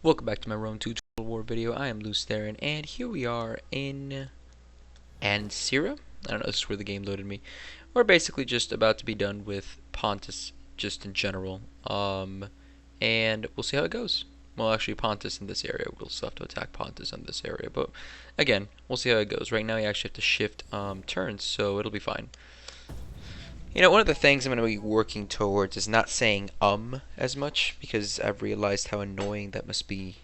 Welcome back to my Rome 2 Total War video. I am Lews Therin, and here we are in Ansira. I don't know, this is where the game loaded me. We're basically just about to be done with Pontus, just in general. And we'll see how it goes. Well, actually, Pontus in this area. We'll still have to attack Pontus in this area, but again, we'll see how it goes. Right now, you actually have to shift turns, so it'll be fine. You know, one of the things I'm going to be working towards is not saying as much, because I've realized how annoying that must be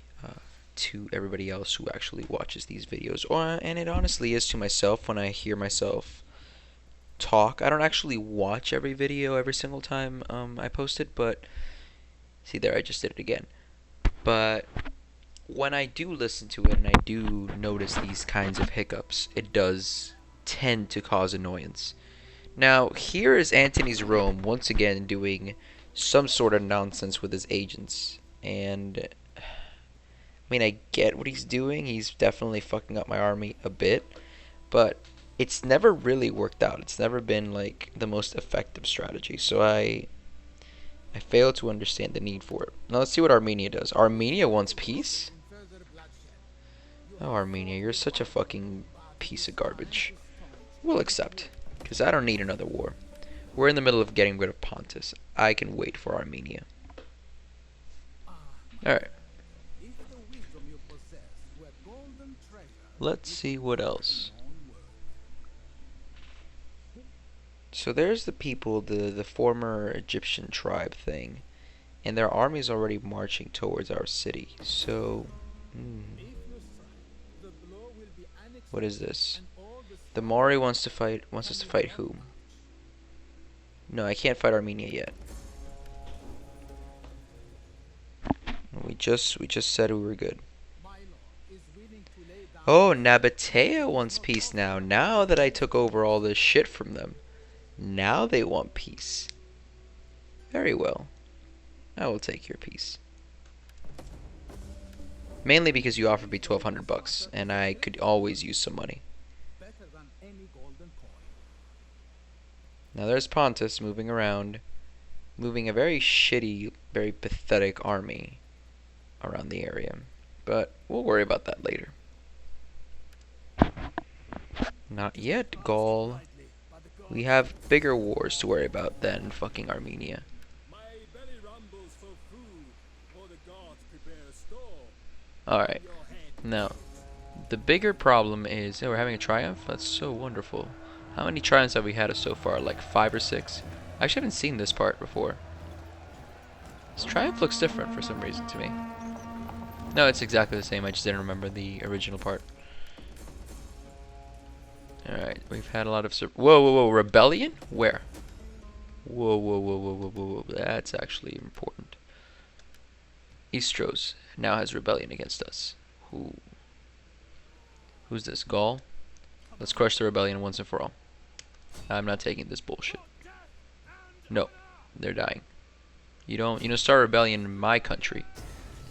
to everybody else who actually watches these videos. And it honestly is to myself when I hear myself talk. I don't actually watch every video every single time I post it, but see there, I just did it again. But when I do listen to it and I do notice these kinds of hiccups, it does tend to cause annoyance. Now, here is Antony's Rome once again doing some sort of nonsense with his agents. And, I mean, I get what he's doing. He's definitely fucking up my army a bit. But it's never really worked out. It's never been, like, the most effective strategy. So I fail to understand the need for it. Now, let's see what Armenia does. Armenia wants peace? Oh, Armenia, you're such a fucking piece of garbage. We'll accept. Because I don't need another war. We're in the middle of getting rid of Pontus. I can wait for Armenia. Alright. Let's see what else. So there's the people, the former Egyptian tribe thing. And their army's already marching towards our city. So, what is this? The Mari wants us to fight who? No, I can't fight Armenia yet. We just said we were good. Oh, Nabatea wants peace now. Now that I took over all this shit from them. Now they want peace. Very well. I will take your peace. Mainly because you offered me 1,200 bucks, and I could always use some money. Now there's Pontus moving around, moving a very shitty, very pathetic army around the area. But we'll worry about that later. Not yet, Gaul. We have bigger wars to worry about than fucking Armenia. Alright. Now, the bigger problem is... Oh, we're having a triumph? That's so wonderful. How many triumphs have we had so far? Like 5 or 6? I actually haven't seen this part before. This triumph looks different for some reason to me. No, it's exactly the same. I just didn't remember the original part. Alright, we've had a lot of... Whoa, rebellion? Where? Whoa. That's actually important. Istros now has rebellion against us. Who's this? Gaul? Let's crush the rebellion once and for all. I'm not taking this bullshit. No, they're dying. You don't start a rebellion in my country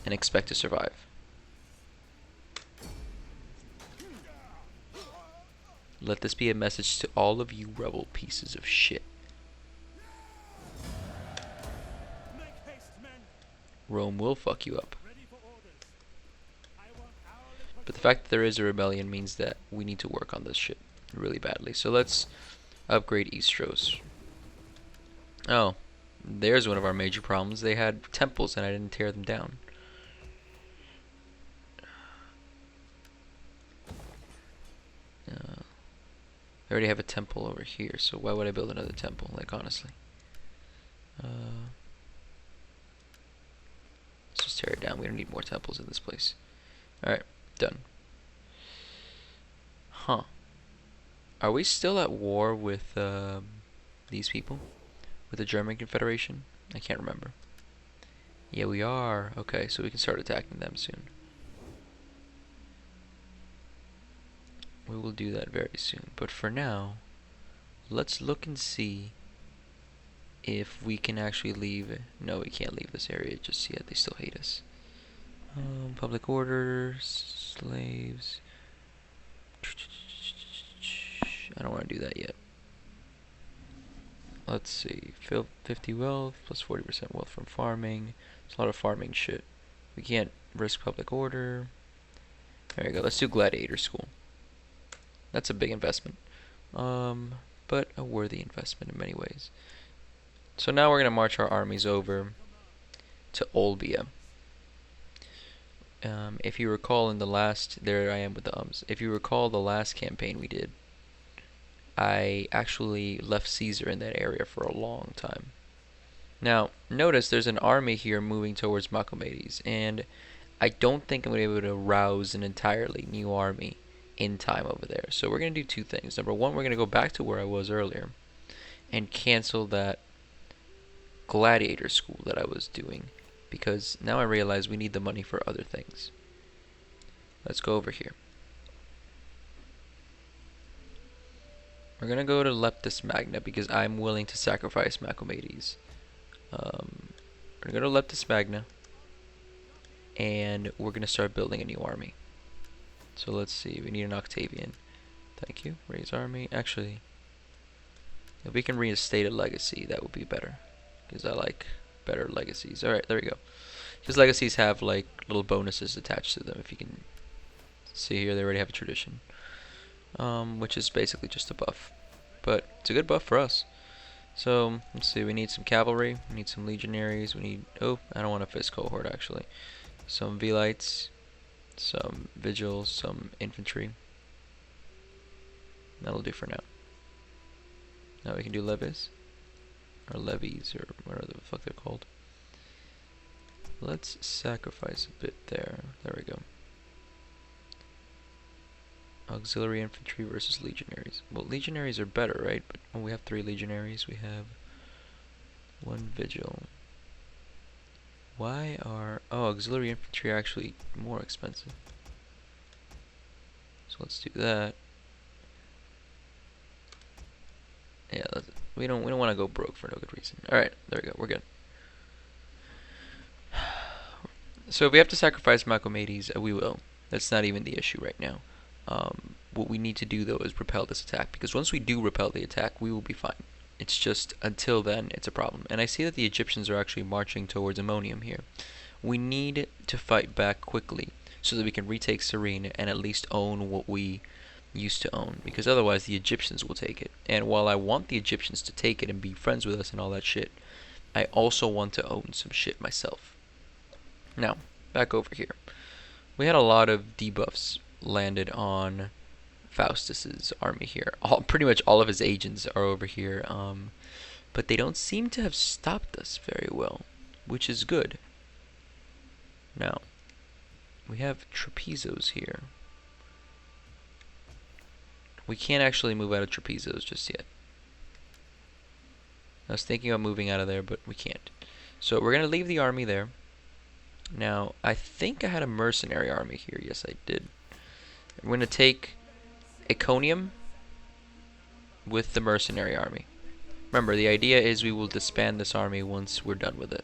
and expect to survive. Let this be a message to all of you rebel pieces of shit. Rome will fuck you up. But the fact that there is a rebellion means that we need to work on this shit really badly. So let's upgrade Istros. Oh, there's one of our major problems. They had temples and I didn't tear them down. I already have a temple over here, so why would I build another temple? Like, honestly. Let's just tear it down. We don't need more temples in this place. Alright, done. Huh. Are we still at war with these people? With the German Confederation? I can't remember. Yeah, we are. Okay, so we can start attacking them soon. We will do that very soon. But for now, let's look and see if we can actually leave. No, we can't leave this area just yet. They still hate us. Public order, slaves. I don't want to do that yet. Let's see. 50 wealth plus 40% wealth from farming. It's a lot of farming shit. We can't risk public order. There you go. Let's do gladiator school. That's a big investment. But a worthy investment in many ways. So now we're going to march our armies over to Olbia. If you recall in the last, there I am with the ums. If you recall the last campaign we did, I actually left Caesar in that area for a long time. Now, notice there's an army here moving towards Macomades, and I don't think I'm going to be able to rouse an entirely new army in time over there. So we're going to do two things. Number one, we're going to go back to where I was earlier and cancel that gladiator school that I was doing, because now I realize we need the money for other things. Let's go over here. We're going to go to Leptis Magna because I'm willing to sacrifice Macomades. We're going to go to Leptis Magna, and we're going to start building a new army. So let's see, we need an Octavian. Thank you. Raise army. Actually, if we can reinstate a legacy, that would be better, because I like better legacies. Alright, there we go. Because legacies have like little bonuses attached to them. If you can see here, they already have a tradition, which is basically just a buff, but it's a good buff for us. So let's see, we need some cavalry, we need some legionaries, we need, oh, I don't want a fist cohort actually, some velites, some vigils, some infantry. That'll do for now. Now we can do levies, or levies, or whatever the fuck they're called. Let's sacrifice a bit there. There we go. Auxiliary infantry versus legionaries. Well, legionaries are better, right? But when we have 3 legionaries, we have 1 vigil. Why are... oh, auxiliary infantry are actually more expensive. So let's do that. Yeah, we don't want to go broke for no good reason. All right, there we go. We're good. So if we have to sacrifice Macomades, we will. That's not even the issue right now. What we need to do though is repel this attack, because once we do repel the attack, we will be fine. It's just until then it's a problem. And I see that the Egyptians are actually marching towards Ammonium here. We need to fight back quickly so that we can retake Therin and at least own what we used to own, because otherwise the Egyptians will take it. And while I want the Egyptians to take it and be friends with us and all that shit, I also want to own some shit myself. Now, back over here. We had a lot of debuffs landed on Faustus's army here. Pretty much all of his agents are over here, but they don't seem to have stopped us very well, which is good. Now, we have Trapezos here. We can't actually move out of Trapezos just yet. I was thinking of moving out of there, but we can't. So we're going to leave the army there. Now, I think I had a mercenary army here. Yes, I did. We're going to take Iconium with the mercenary army. Remember, the idea is we will disband this army once we're done with it.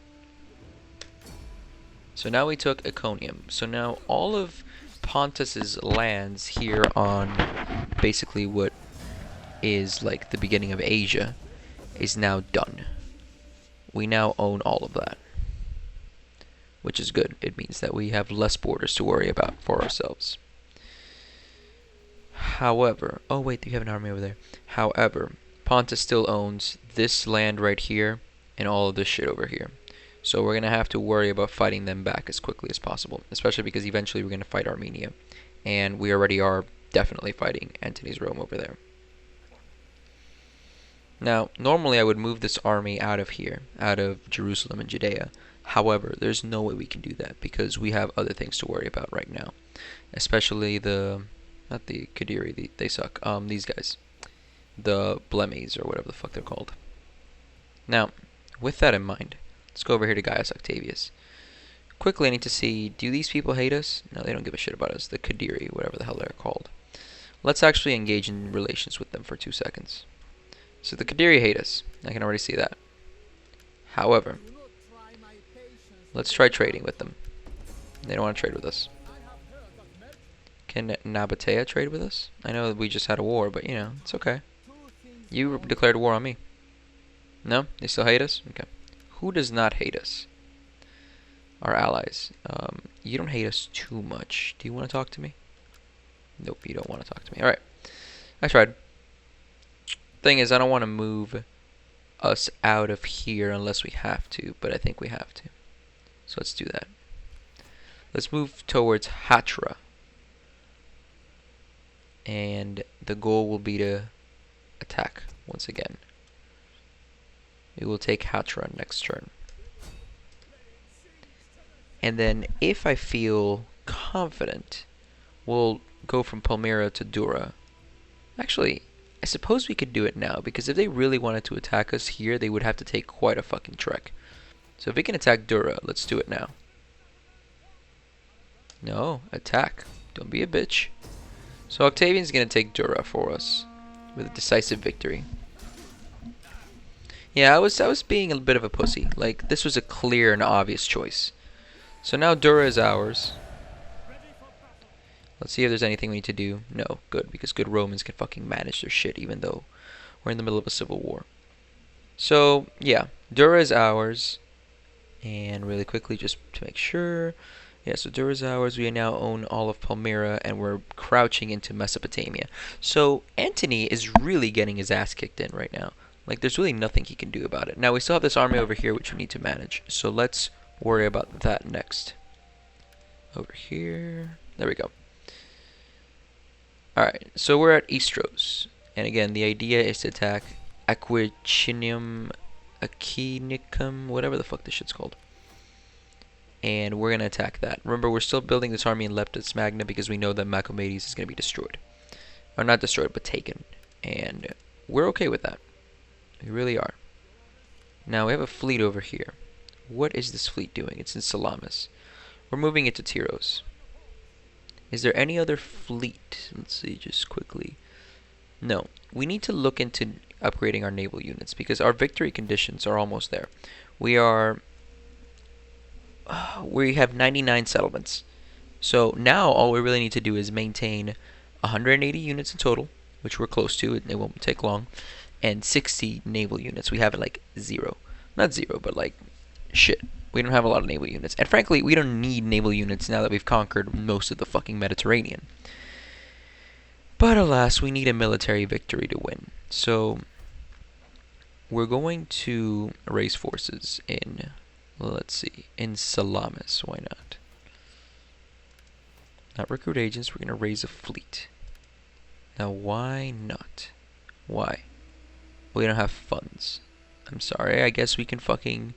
So now we took Iconium. So now all of Pontus's lands here on basically what is like the beginning of Asia is now done. We now own all of that, which is good. It means that we have less borders to worry about for ourselves. However, oh wait, you have an army over there. However, Pontus still owns this land right here and all of this shit over here. So we're going to have to worry about fighting them back as quickly as possible, especially because eventually we're going to fight Armenia. And we already are definitely fighting Antony's Rome over there. Now, normally I would move this army out of here, out of Jerusalem and Judea. However, there's no way we can do that because we have other things to worry about right now. Especially the, not the Kadiri, they suck. These guys. The Blemmies, or whatever the fuck they're called. Now, with that in mind, let's go over here to Gaius Octavius. Quickly, I need to see, do these people hate us? No, they don't give a shit about us. The Kadiri, whatever the hell they're called. Let's actually engage in relations with them for 2 seconds. So the Kadiri hate us. I can already see that. However, let's try trading with them. They don't want to trade with us. Can Nabatea trade with us? I know we just had a war, but you know, it's okay. You declared war on me. No? They still hate us? Okay. Who does not hate us? our allies. You don't hate us too much. Do you want to talk to me? Nope, you don't want to talk to me. Alright, I tried. Thing is, I don't want to move us out of here unless we have to, but I think we have to. So let's do that. Let's move towards Hatra. And the goal will be to attack once again. We will take Hatra next turn. And then if I feel confident, we'll go from Palmyra to Dura. Actually, I suppose we could do it now, because if they really wanted to attack us here, they would have to take quite a fucking trek. So if we can attack Dura, let's do it now. No, attack. Don't be a bitch. So Octavian's gonna take Dura for us with a decisive victory. Yeah, I was being a bit of a pussy. Like, this was a clear and obvious choice. So now Dura is ours. Let's see if there's anything we need to do. No, good, because good Romans can fucking manage their shit even though we're in the middle of a civil war. So, yeah, Dura is ours. And really quickly, just to make sure. Yeah, so Dura is ours. We now own all of Palmyra, and we're crouching into Mesopotamia. So Antony is really getting his ass kicked in right now. Like, there's really nothing he can do about it. Now, we still have this army over here, which we need to manage. So let's worry about that next. Over here. There we go. Alright, so we're at Istros. And again, the idea is to attack Aquicinium, Aquinicum, whatever the fuck this shit's called. And we're going to attack that. Remember, we're still building this army in Leptis Magna because we know that Macomades is going to be destroyed. Or not destroyed, but taken. And we're okay with that. We really are. Now, we have a fleet over here. What is this fleet doing? It's in Salamis. We're moving it to Tyros. Is there any other fleet? Let's see, just quickly. No. We need to look into upgrading our naval units because our victory conditions are almost there. We have 99 settlements. So now all we really need to do is maintain 180 units in total, which we're close to. It won't take long. And 60 naval units. We have like 0. Not 0, but like shit. We don't have a lot of naval units. And frankly, we don't need naval units now that we've conquered most of the fucking Mediterranean. But alas, we need a military victory to win. So we're going to raise forces in, let's see, in Salamis. Why not? Not recruit agents. We're going to raise a fleet. Now, why not? Why? We don't have funds. I'm sorry. I guess we can fucking...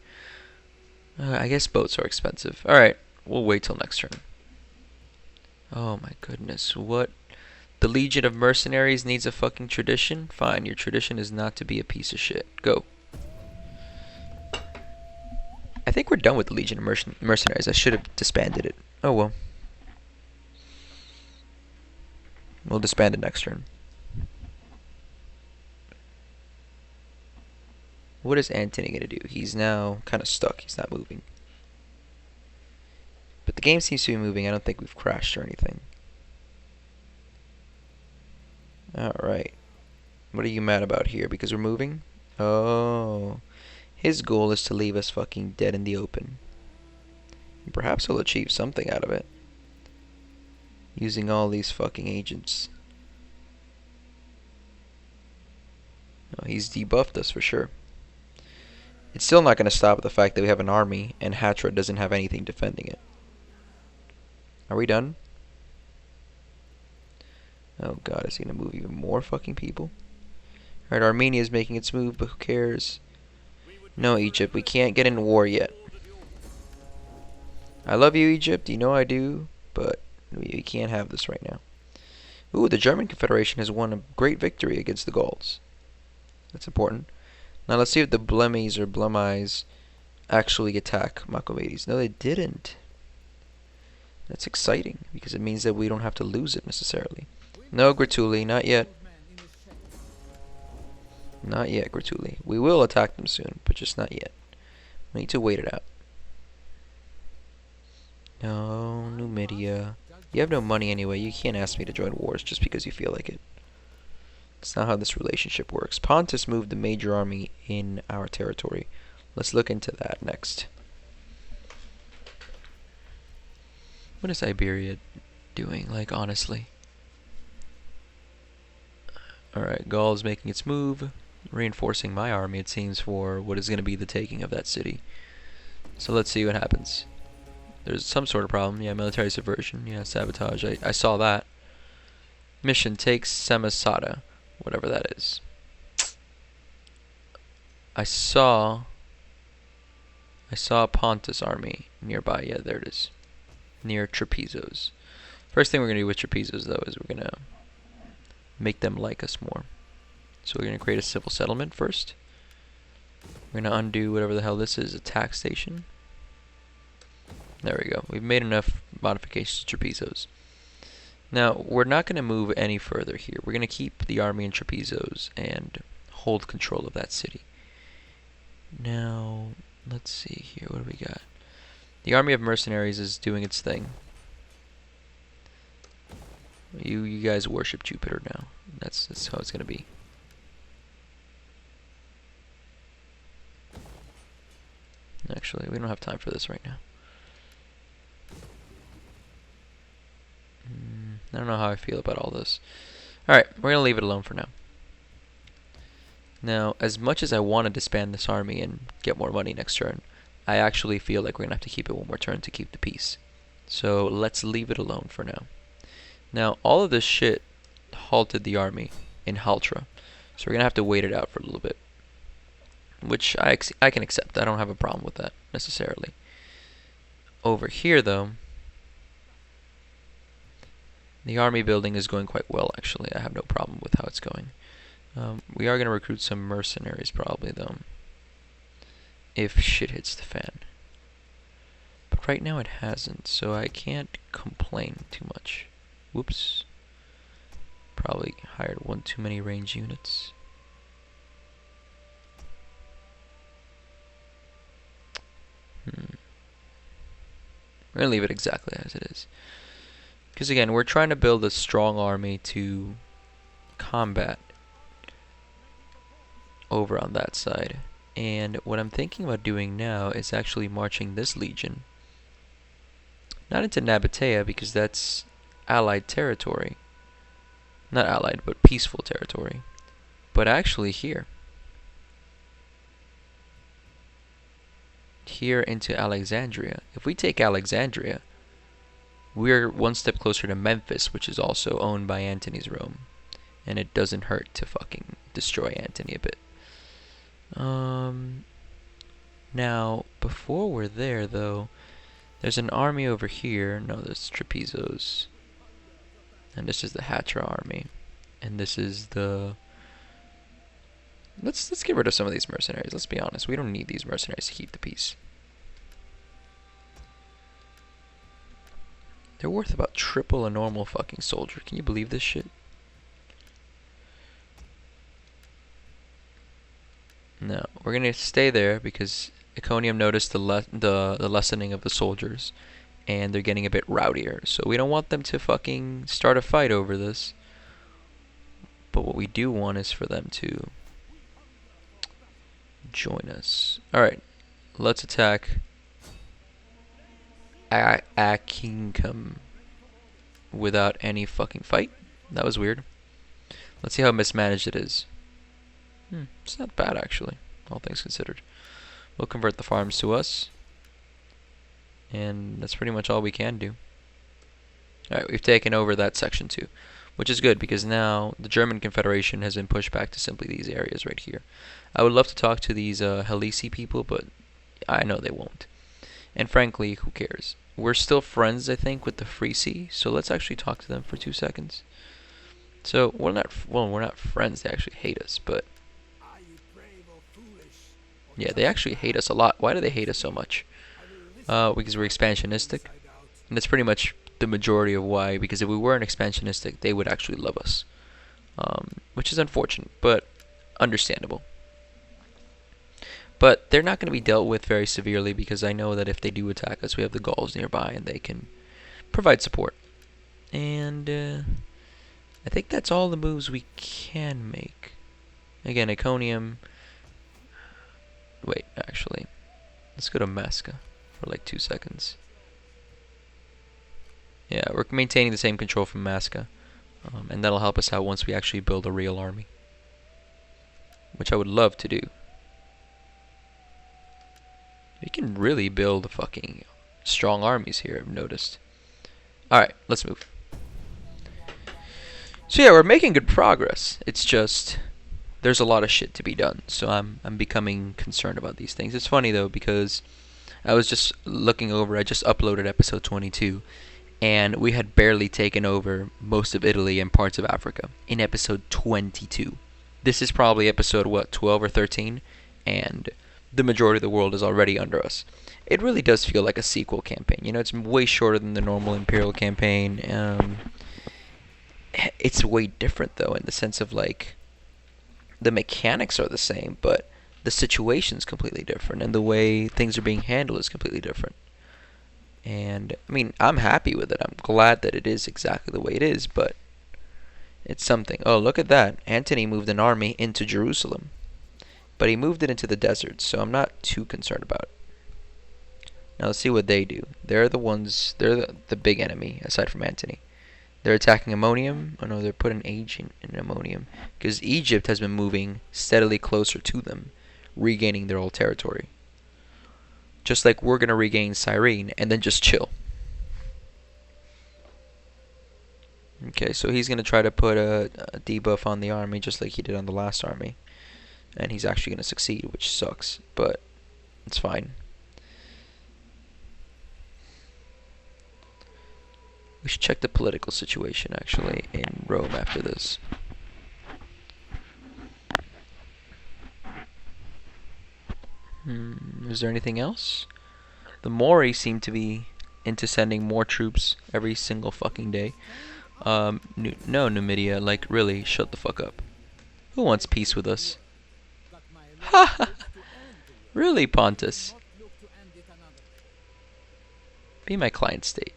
I guess boats are expensive. Alright. We'll wait till next turn. Oh my goodness. What? The Legion of Mercenaries needs a fucking tradition? Fine. Your tradition is not to be a piece of shit. Go. I think we're done with the Legion of Mercenaries. I should have disbanded it. Oh well. We'll disband it next turn. What is Antony going to do? He's now kind of stuck. He's not moving. But the game seems to be moving. I don't think we've crashed or anything. Alright. What are you mad about here? Because we're moving? Oh. His goal is to leave us fucking dead in the open. And perhaps he'll achieve something out of it. Using all these fucking agents. No, he's debuffed us for sure. It's still not going to stop the fact that we have an army and Hatra doesn't have anything defending it. Are we done? Oh god, is he going to move even more fucking people? Alright, Armenia is making its move, but who cares? No, Egypt, we can't get in war yet. I love you, Egypt, you know I do, but we can't have this right now. Ooh, the German Confederation has won a great victory against the Gauls. That's important. Now let's see if the Blemies or Blemis actually attack Macomades. No, they didn't. That's exciting, because it means that we don't have to lose it necessarily. No, Gratuli, not yet. Not yet, Gratuli. We will attack them soon, but just not yet. We need to wait it out. No, Numidia. You have no money anyway. You can't ask me to join wars just because you feel like it. That's not how this relationship works. Pontus moved a major army in our territory. Let's look into that next. What is Iberia doing, like, honestly? Alright, Gaul's making its move, reinforcing my army, it seems, for what is going to be the taking of that city. So let's see what happens. There's some sort of problem. Yeah, military subversion. Yeah, sabotage. I saw that. Mission, take Samosata. Whatever that is. I saw Pontus army nearby. Yeah, there it is. Near Trapezos. First thing we're going to do with Trapezos, though, is we're going to make them like us more. So we're going to create a civil settlement first. We're going to undo whatever the hell this is, a tax station. There we go. We've made enough modifications to Trapezos. Now, we're not going to move any further here. We're going to keep the army in Trapezos and hold control of that city. Now, let's see here. What do we got? The army of mercenaries is doing its thing. You guys worship Jupiter now. That's how it's going to be. Actually, we don't have time for this right now. I don't know how I feel about all this. Alright, we're going to leave it alone for now. Now, as much as I want to disband this army and get more money next turn, I actually feel like we're going to have to keep it one more turn to keep the peace. So let's leave it alone for now. Now, all of this shit halted the army in Haltra. So we're going to have to wait it out for a little bit. Which I can accept. I don't have a problem with that, necessarily. Over here, though, the army building is going quite well, actually. I have no problem with how it's going. We are going to recruit some mercenaries, probably, though, if shit hits the fan. But right now it hasn't, so I can't complain too much. Whoops. Probably hired one too many range units. We're going to leave it exactly as it is. Because again, we're trying to build a strong army to combat over on that side. And what I'm thinking about doing now is actually marching this legion. Not into Nabatea, because that's allied territory. Not allied, but peaceful territory. But actually here. Here into Alexandria. If we take Alexandria, we're one step closer to Memphis, which is also owned by Antony's Rome. And it doesn't hurt to fucking destroy Antony a bit. Now, before we're there, though, there's an army over here. No, there's Trapezos. And this is the Hatra army. And this is the... Let's get rid of some of these mercenaries. Let's be honest. We don't need these mercenaries to keep the peace. They're worth about triple a normal fucking soldier. Can you believe this shit? No, we're gonna stay there because Iconium noticed the lessening of the soldiers, and they're getting a bit rowdier. So we don't want them to fucking start a fight over this. But what we do want is for them to join us. All right, let's attack Akinkum without any fucking fight. That was weird. Let's see how mismanaged it is. It's not bad, actually, all things considered. We'll convert the farms to us. And that's pretty much all we can do. Alright, we've taken over that section too. Which is good, because now the German Confederation has been pushed back to simply these areas right here. I would love to talk to these Halisi people, but I know they won't. And frankly, who cares? We're still friends, I think, with the Frisi, so let's actually talk to them for 2 seconds. So, we're not friends, they actually hate us, but... Yeah, they actually hate us a lot. Why do they hate us so much? Because we're expansionistic. And that's pretty much the majority of why, because if we weren't expansionistic, they would actually love us. Which is unfortunate, but understandable. But they're not going to be dealt with very severely, because I know that if they do attack us, we have the Gauls nearby, and they can provide support. And I think that's all the moves we can make. Again, Iconium... Wait, actually, let's go to Masca for like 2 seconds. Yeah, we're maintaining the same control from Masca. And that'll help us out once we actually build a real army. Which I would love to do. We can really build fucking strong armies here, I've noticed. Alright, let's move. So yeah, we're making good progress. It's just there's a lot of shit to be done. So I'm becoming concerned about these things. It's funny though because I was just looking over, I just uploaded episode 22 and we had barely taken over most of Italy and parts of Africa in episode 22. This is probably episode, what, 12 or 13? And the majority of the world is already under us. It really does feel like a sequel campaign. You know, it's way shorter than the normal Imperial campaign. It's way different, though, in the sense of, like, the mechanics are the same, but the situation's completely different, and the way things are being handled is completely different. And, I mean, I'm happy with it. I'm glad that it is exactly the way it is, but it's something. Oh, look at that. Antony moved an army into Jerusalem. But he moved it into the desert, so I'm not too concerned about it. Now let's see what they do. They're the big enemy, aside from Antony. They're attacking ammonium. Oh no, they're putting age in ammonium. Because Egypt has been moving steadily closer to them, regaining their old territory. Just like we're going to regain Cyrene, and then just chill. Okay, so he's going to try to put a debuff on the army, just like he did on the last army. And he's actually going to succeed, which sucks, but it's fine. We should check the political situation, actually, in Rome after this. Is there anything else? The Mori seem to be into sending more troops every single fucking day. No, Numidia, like, really, shut the fuck up. Who wants peace with us? Ha! Really, Pontus? Be my client state.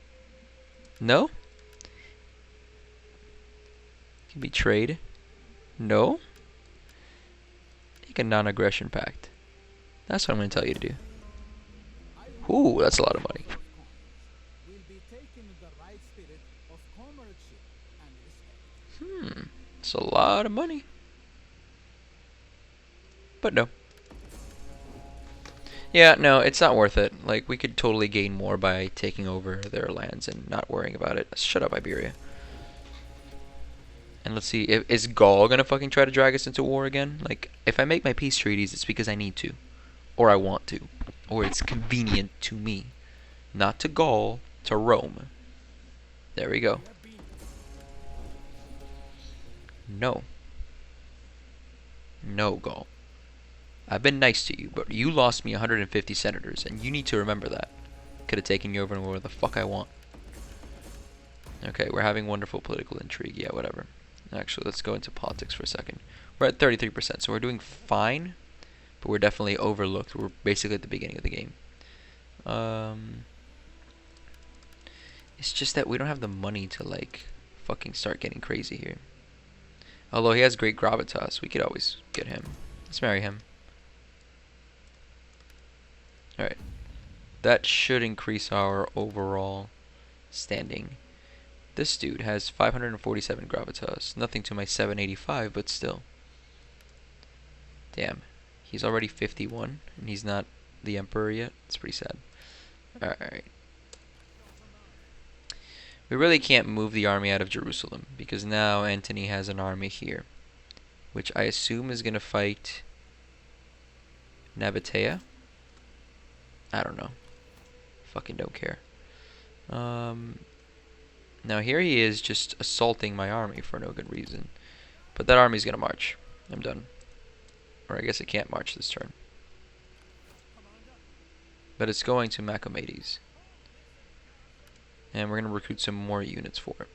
No? You betrayed? No? Make a non-aggression pact. That's what I'm going to tell you to do. Ooh, that's a lot of money. It's a lot of money. But no. Yeah, no, it's not worth it. Like, we could totally gain more by taking over their lands and not worrying about it. Shut up, Iberia. And let's see, is Gaul gonna fucking try to drag us into war again? Like, if I make my peace treaties, it's because I need to. Or I want to. Or it's convenient to me. Not to Gaul, to Rome. There we go. No. No, Gaul. I've been nice to you, but you lost me 150 senators, and you need to remember that. Could have taken you over where the fuck I want. Okay, we're having wonderful political intrigue. Yeah, whatever. Actually, let's go into politics for a second. We're at 33%, so we're doing fine, but we're definitely overlooked. We're basically at the beginning of the game. It's just that we don't have the money to, like, fucking start getting crazy here. Although he has great gravitas, we could always get him. Let's marry him. Alright. That should increase our overall standing. This dude has 547 gravitas. Nothing to my 785, but still. Damn. He's already 51, and he's not the emperor yet. It's pretty sad. Alright. We really can't move the army out of Jerusalem, because now Antony has an army here, which I assume is going to fight Nabatea. I don't know. Fucking don't care. Now here he is just assaulting my army for no good reason. But that army's gonna march. I'm done. Or I guess it can't march this turn. But it's going to Macomades. And we're gonna recruit some more units for it.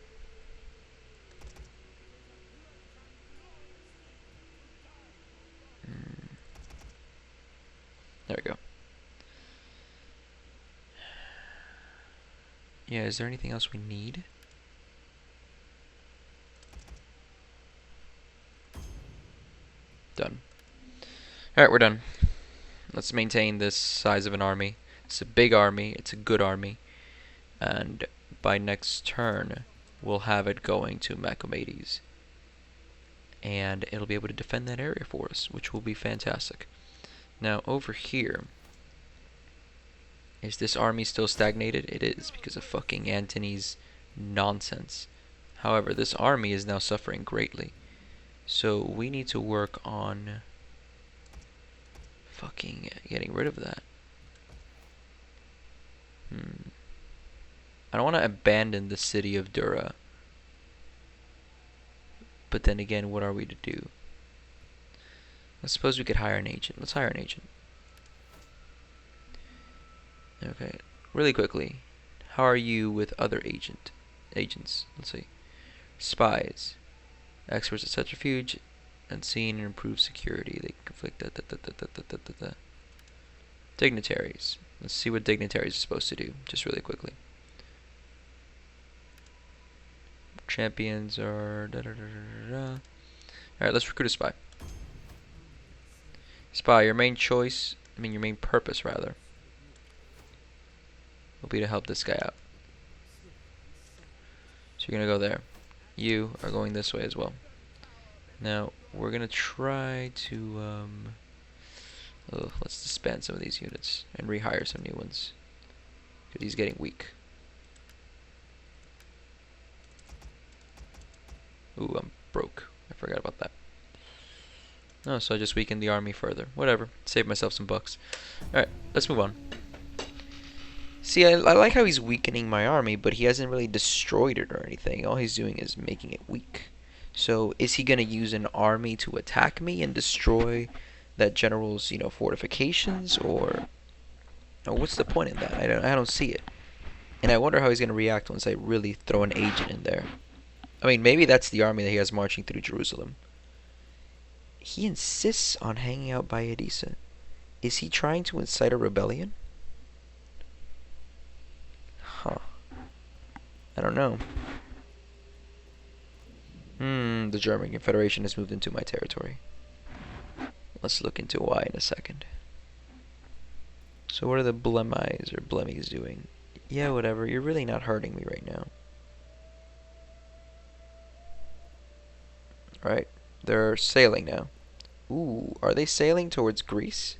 There we go. Yeah, is there anything else we need? Done. Alright, we're done. Let's maintain this size of an army. It's a big army. It's a good army. And by next turn, we'll have it going to Macomades. And it'll be able to defend that area for us, which will be fantastic. Now, over here, is this army still stagnated? It is, because of fucking Antony's nonsense. However, this army is now suffering greatly. So we need to work on fucking getting rid of that. I don't want to abandon the city of Dura. But then again, what are we to do? I suppose we could hire an agent. Let's hire an agent. Okay, really quickly. How are you with other agents? Let's see. Spies. Experts at such refuge. Unseen and improved security. They conflict. Dignitaries. Let's see what dignitaries are supposed to do. Just really quickly. Champions are Alright, let's recruit a spy. Spy, your main purpose rather, will be to help this guy out. So you're gonna go there. You are going this way as well. Now we're gonna try to let's disband some of these units and rehire some new ones, because he's getting weak. Ooh, I'm broke. I forgot about that. Oh, so I just weakened the army further. Whatever. Save myself some bucks. Alright, let's move on. See, I like how he's weakening my army, but he hasn't really destroyed it or anything. All he's doing is making it weak. So, is he going to use an army to attack me and destroy that general's, fortifications? Or what's the point in that? I don't see it. And I wonder how he's going to react once I really throw an agent in there. I mean, maybe that's the army that he has marching through Jerusalem. He insists on hanging out by Edessa. Is he trying to incite a rebellion? Huh. I don't know. The German Confederation has moved into my territory. Let's look into why in a second. So what are the Blemmies doing? Yeah, whatever. You're really not hurting me right now. Right. They're sailing now. Ooh, are they sailing towards Greece?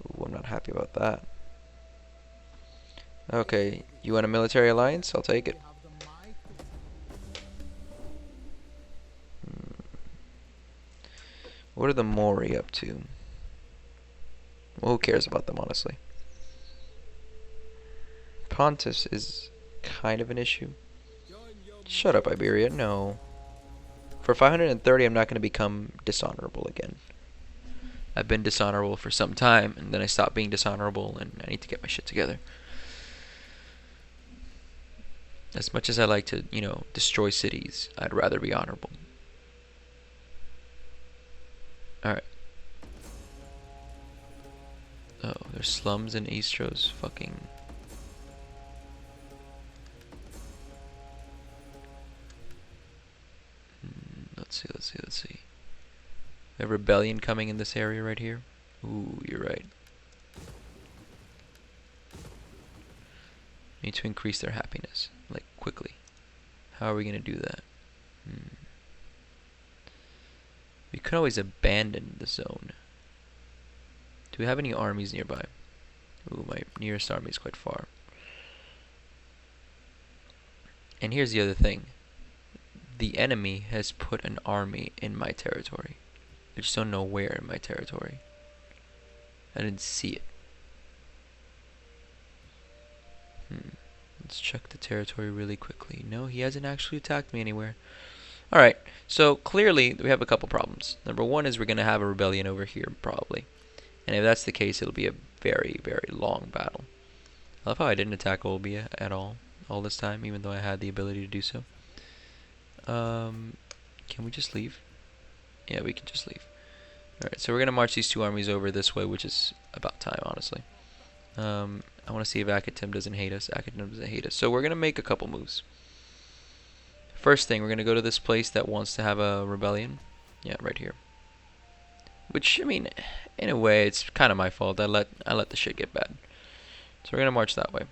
Ooh, I'm not happy about that. Okay, you want a military alliance? I'll take it. What are the Mori up to? Well, who cares about them, honestly? Pontus is kind of an issue. Shut up, Iberia. No. For 530, I'm not going to become dishonorable again. I've been dishonorable for some time, and then I stopped being dishonorable, and I need to get my shit together. As much as I like to, destroy cities, I'd rather be honorable. Alright. Oh, there's slums in Istros. Fucking... Let's see. A rebellion coming in this area right here. Ooh, you're right. Need to increase their happiness, like, quickly. How are we going to do that? We could always abandon the zone. Do we have any armies nearby? Ooh, my nearest army is quite far. And here's the other thing. The enemy has put an army in my territory. I just don't know where in my territory. I didn't see it. Let's check the territory really quickly. No, he hasn't actually attacked me anywhere. Alright, so clearly we have a couple problems. Number one is we're going to have a rebellion over here, probably. And if that's the case, it'll be a very, very long battle. I love how I didn't attack Olbia at all this time, even though I had the ability to do so. Can we just leave? Yeah, we can just leave. Alright, so we're going to march these two armies over this way, which is about time, honestly. I want to see if Akatim doesn't hate us. Akatim doesn't hate us. So we're going to make a couple moves. First thing, we're going to go to this place that wants to have a rebellion. Yeah, right here. Which, I mean, in a way, it's kind of my fault. I let the shit get bad. So we're going to march that way.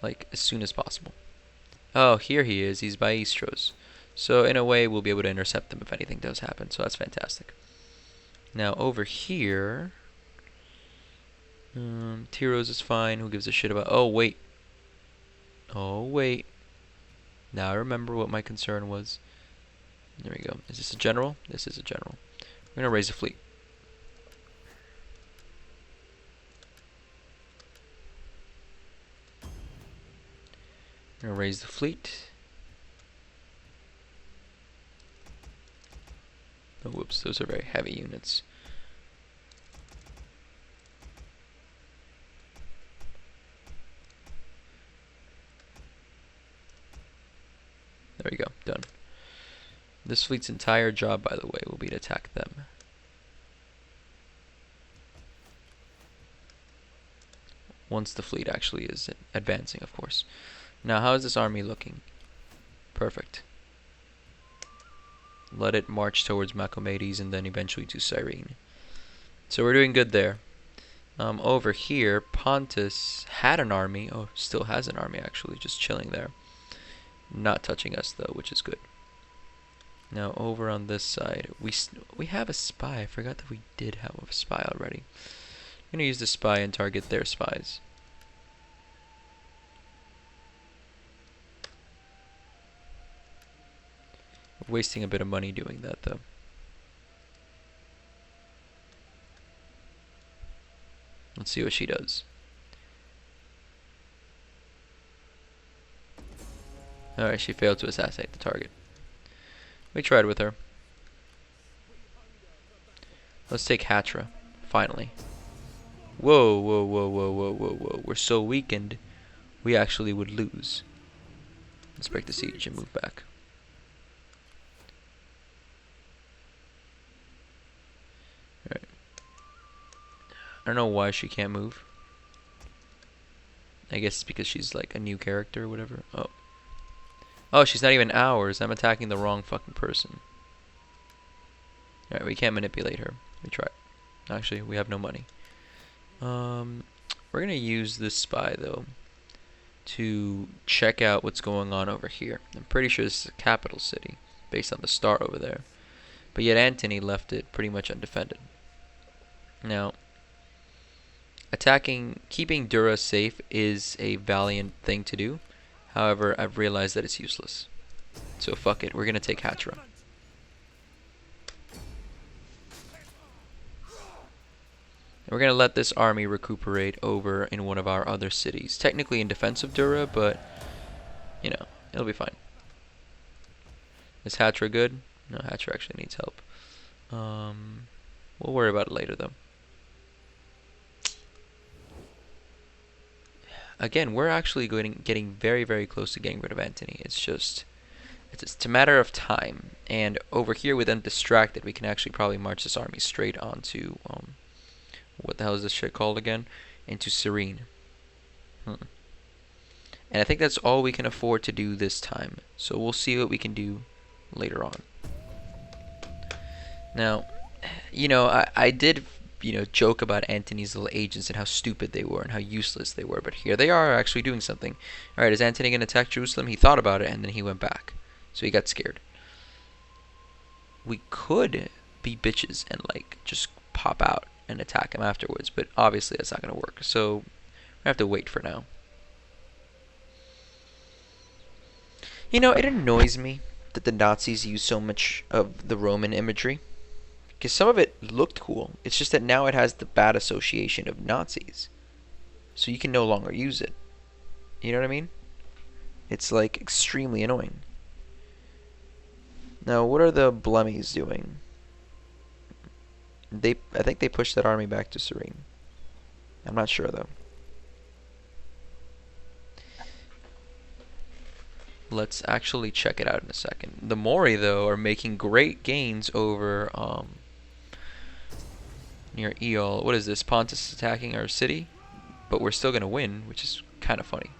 like as soon as possible. Oh, here he is. He's by Istros. So in a way, we'll be able to intercept them if anything does happen. So that's fantastic. Now over here, Tyros is fine. Who gives a shit about? Oh wait. Oh wait. Now I remember what my concern was. There we go. Is this a general? This is a general. We're gonna raise a fleet. We're gonna raise the fleet. Oh, whoops, those are very heavy units. There we go, done. This fleet's entire job, by the way, will be to attack them. Once the fleet actually is advancing, of course. Now, how is this army looking? Perfect. Let it march towards Macomedes and then eventually to Cyrene. So we're doing good there. Over here, Pontus had an army. Oh, still has an army actually, just chilling there. Not touching us though, which is good. Now over on this side, we have a spy. I forgot that we did have a spy already. I'm gonna use the spy and target their spies. Wasting a bit of money doing that though. Let's see what she does. Alright, she failed to assassinate the target. We tried with her. Let's take Hatra, finally. Whoa, whoa, whoa, whoa, whoa, whoa, whoa. We're so weakened, we actually would lose. Let's break the siege and move back. Alright. I don't know why she can't move. I guess it's because she's like a new character or whatever. Oh. Oh, she's not even ours. I'm attacking the wrong fucking person. Alright, we can't manipulate her. We tried. Actually, we have no money. We're gonna use this spy though to check out what's going on over here. I'm pretty sure this is a capital city based on the star over there. But yet Antony left it pretty much undefended. Now, keeping Dura safe is a valiant thing to do. However, I've realized that it's useless. So fuck it, we're gonna take Hatra. We're gonna let this army recuperate over in one of our other cities. Technically in defense of Dura, but you know, it'll be fine. Is Hatra good? No, Hatra actually needs help. We'll worry about it later though. Again, we're actually getting very, very close to getting rid of Antony. It's just a matter of time. And over here, with them distracted, we can actually probably march this army straight onto what the hell is this shit called again? Into Cyrene. And I think that's all we can afford to do this time. So we'll see what we can do later on. Now, you know, I did, you know, joke about Antony's little agents and how stupid they were and how useless they were, but here they are actually doing something. Alright, is Antony going to attack Jerusalem? He thought about it and then he went back. So he got scared. We could be bitches and like just pop out and attack him afterwards, but obviously that's not going to work. So we have to wait for now. You know, it annoys me that the Nazis use so much of the Roman imagery. Because some of it looked cool. It's just that now it has the bad association of Nazis. So you can no longer use it. You know what I mean? It's like extremely annoying. Now, what are the Blemmies doing? I think they pushed that army back to Cyrene. I'm not sure though. Let's actually check it out in a second. The Mori though are making great gains over near Eol. What is this? Pontus is attacking our city, but we're still gonna win, which is kind of funny.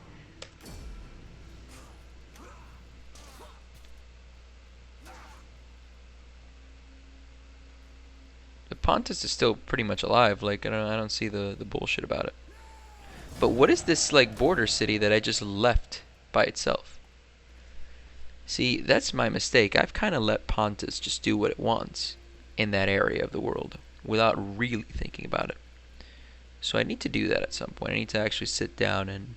But Pontus is still pretty much alive. Like I don't see the bullshit about it. But what is this like border city that I just left by itself? See, that's my mistake. I've kind of let Pontus just do what it wants in that area of the world without really thinking about it. So I need to do that at some point. I need to actually sit down and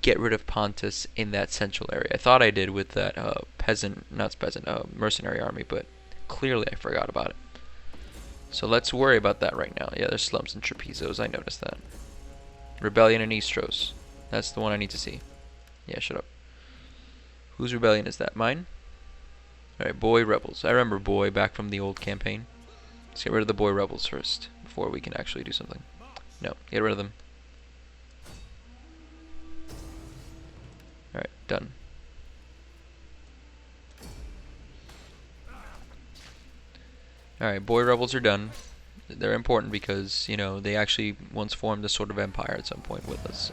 get rid of Pontus in that central area. I thought I did with that mercenary army, but clearly I forgot about it. So let's worry about that right now. Yeah, there's slums and trapezos. I noticed that. Rebellion in Eastros. That's the one I need to see. Yeah, shut up. Whose rebellion is that? Mine? Alright, boy rebels. I remember boy back from the old campaign. Let's get rid of the boy rebels first before we can actually do something. No, get rid of them. Alright, done. Alright, boy rebels are done. They're important because, you know, they actually once formed a sort of empire at some point with us.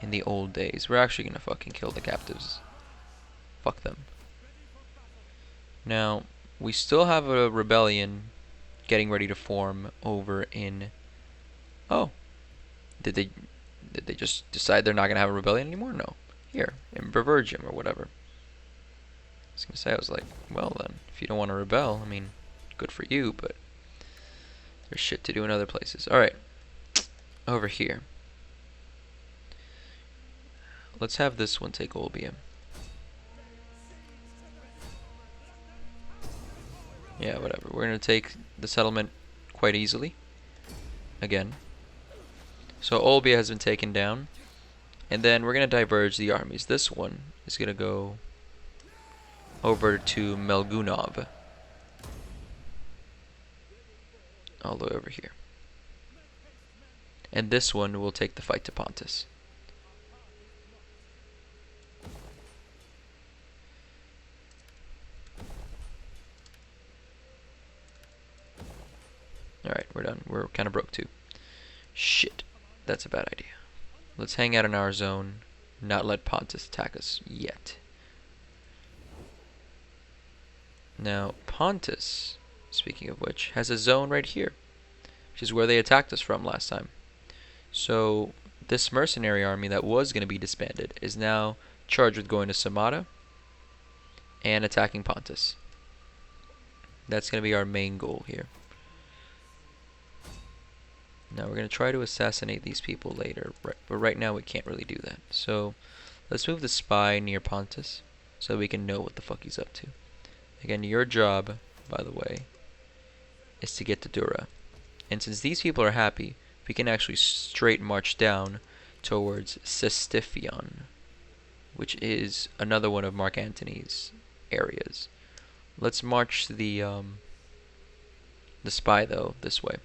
In the old days. We're actually gonna fucking kill the captives. Fuck them. Now, we still have a rebellion getting ready to form over in... Oh. Did they just decide they're not gonna have a rebellion anymore? No. Here, in Brevergium or whatever. I was gonna say, I was like, well then, if you don't want to rebel, I mean, good for you, but there's shit to do in other places. Alright. Over here. Let's have this one take Olbia. Yeah, whatever. We're gonna take the settlement quite easily. Again. So Olbia has been taken down. And then we're gonna diverge the armies. This one is gonna go over to Melgunov. All the way over here. And this one will take the fight to Pontus. Alright, we're done. We're kind of broke too. Shit. That's a bad idea. Let's hang out in our zone. Not let Pontus attack us yet. Now, Pontus, speaking of which, has a zone right here. Which is where they attacked us from last time. So, this mercenary army that was going to be disbanded is now charged with going to Samara and attacking Pontus. That's going to be our main goal here. Now we're going to try to assassinate these people later, but right now we can't really do that. So let's move the spy near Pontus so we can know what the fuck he's up to. Again, your job, by the way, is to get to Dura. And since these people are happy, we can actually straight march down towards Sestifion, which is another one of Mark Antony's areas. Let's march the spy, though, this way.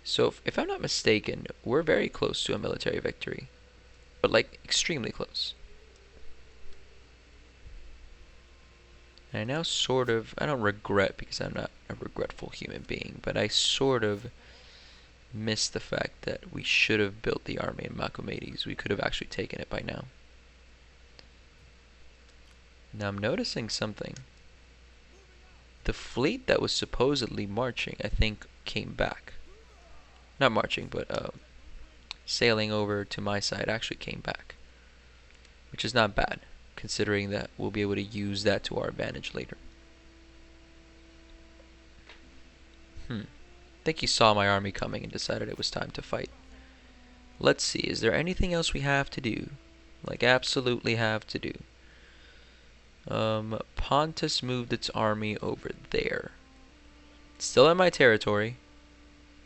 So, if I'm not mistaken, we're very close to a military victory. But, like, extremely close. And I now sort of, I don't regret because I'm not a regretful human being, but I sort of miss the fact that we should have built the army in Macomedes. We could have actually taken it by now. Now I'm noticing something. The fleet that was supposedly marching, I think, came back. Not marching, but sailing over to my side actually came back. Which is not bad, considering that we'll be able to use that to our advantage later. I think he saw my army coming and decided it was time to fight. Let's see, is there anything else we have to do? Like, absolutely have to do. Pontus moved its army over there. It's still in my territory.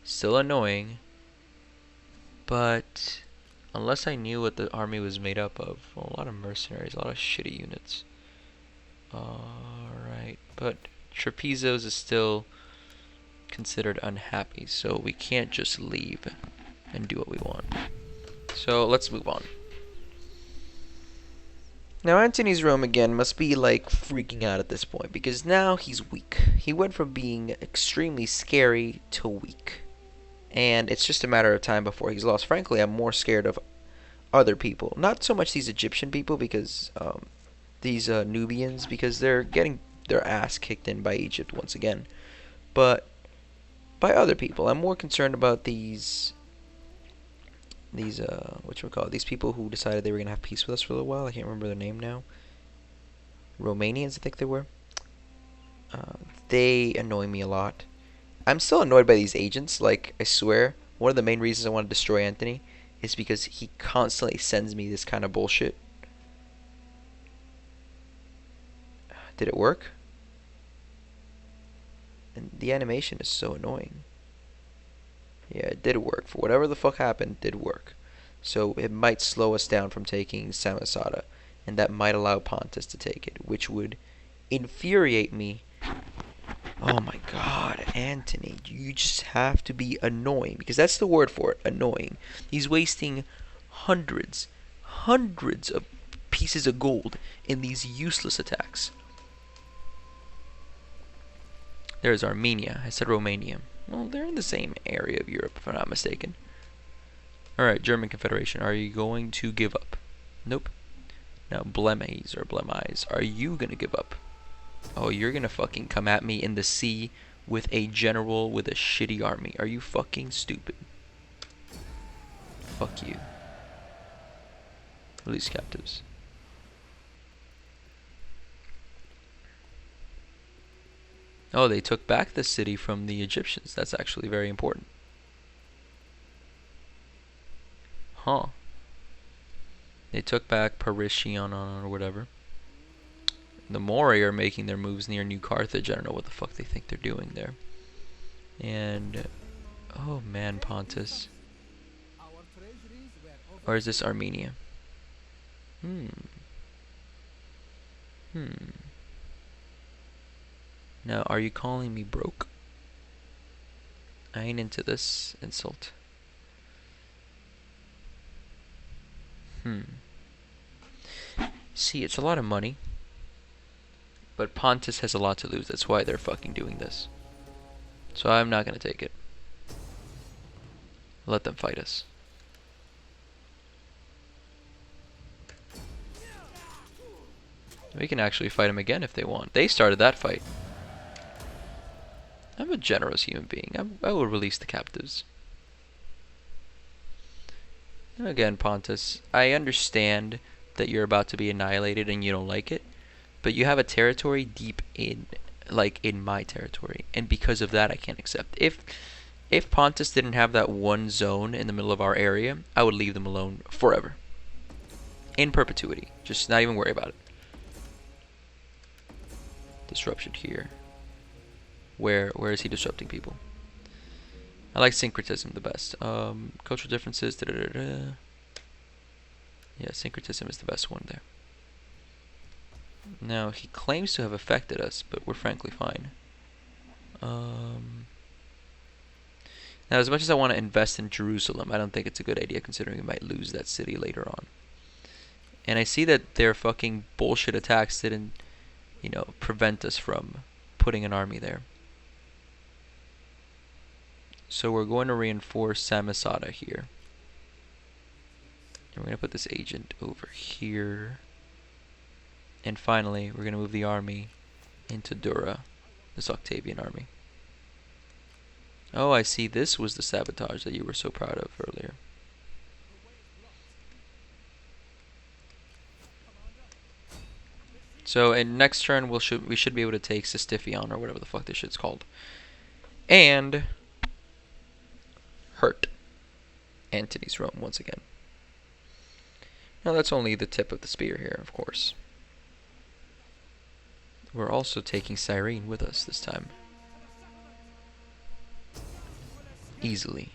Still annoying. But unless I knew what the army was made up of, well, a lot of mercenaries, a lot of shitty units. Alright, but Trapezos is still considered unhappy, so we can't just leave and do what we want. So let's move on. Now Antony's Rome again must be like freaking out at this point because now he's weak. He went from being extremely scary to weak. And it's just a matter of time before he's lost. Frankly, I'm more scared of other people. Not so much these Egyptian people because these Nubians because they're getting their ass kicked in by Egypt once again. But by other people. I'm more concerned about these whatchamacallit, these people who decided they were gonna have peace with us for a little while. I can't remember their name now. Romanians, I think they were. They annoy me a lot. I'm still annoyed by these agents. Like, I swear, one of the main reasons I want to destroy Antony is because he constantly sends me this kind of bullshit. Did it work? And the animation is so annoying. Yeah, it did work. For whatever the fuck happened, it did work. So it might slow us down from taking Samosata, and that might allow Pontus to take it, which would infuriate me. Oh my god, Antony, you just have to be annoying, because that's the word for it, annoying. He's wasting hundreds of pieces of gold in these useless attacks. There's Armenia. I said Romania. Well, they're in the same area of Europe, if I'm not mistaken. Alright, German Confederation, are you going to give up? Nope. Now, Blemies, are you gonna give up? Oh, you're gonna fucking come at me in the sea with a general with a shitty army. Are you fucking stupid? Fuck you. Release captives. Oh, they took back the city from the Egyptians. That's actually very important. Huh. They took back Parisian or whatever. The Mori are making their moves near New Carthage. I don't know what the fuck they think they're doing there. And... oh man, Pontus. Or is this Armenia? Now, are you calling me broke? I ain't into this insult. See, it's a lot of money. But Pontus has a lot to lose. That's why they're fucking doing this. So I'm not gonna take it. Let them fight us. We can actually fight them again if they want. They started that fight. I'm a generous human being. I will release the captives. And again, Pontus, I understand that you're about to be annihilated and you don't like it, but you have a territory deep in, like, in my territory, and because of that, I can't accept. If Pontus didn't have that one zone in the middle of our area, I would leave them alone forever, in perpetuity. Just not even worry about it. Disruption here. Where is he disrupting people? I like syncretism the best. Cultural differences. Yeah, syncretism is the best one there. Now, he claims to have affected us, but we're frankly fine. Now, as much as I want to invest in Jerusalem, I don't think it's a good idea considering we might lose that city later on. And I see that their fucking bullshit attacks didn't, you know, prevent us from putting an army there. So we're going to reinforce Samosata here. And we're going to put this agent over here. And finally, we're going to move the army into Dura, this Octavian army. Oh, I see, this was the sabotage that you were so proud of earlier. So in next turn, we should be able to take Sistifion, or whatever the fuck this shit's called. And hurt Antony's Rome once again. Now that's only the tip of the spear here, of course. We're also taking Cyrene with us this time. Easily.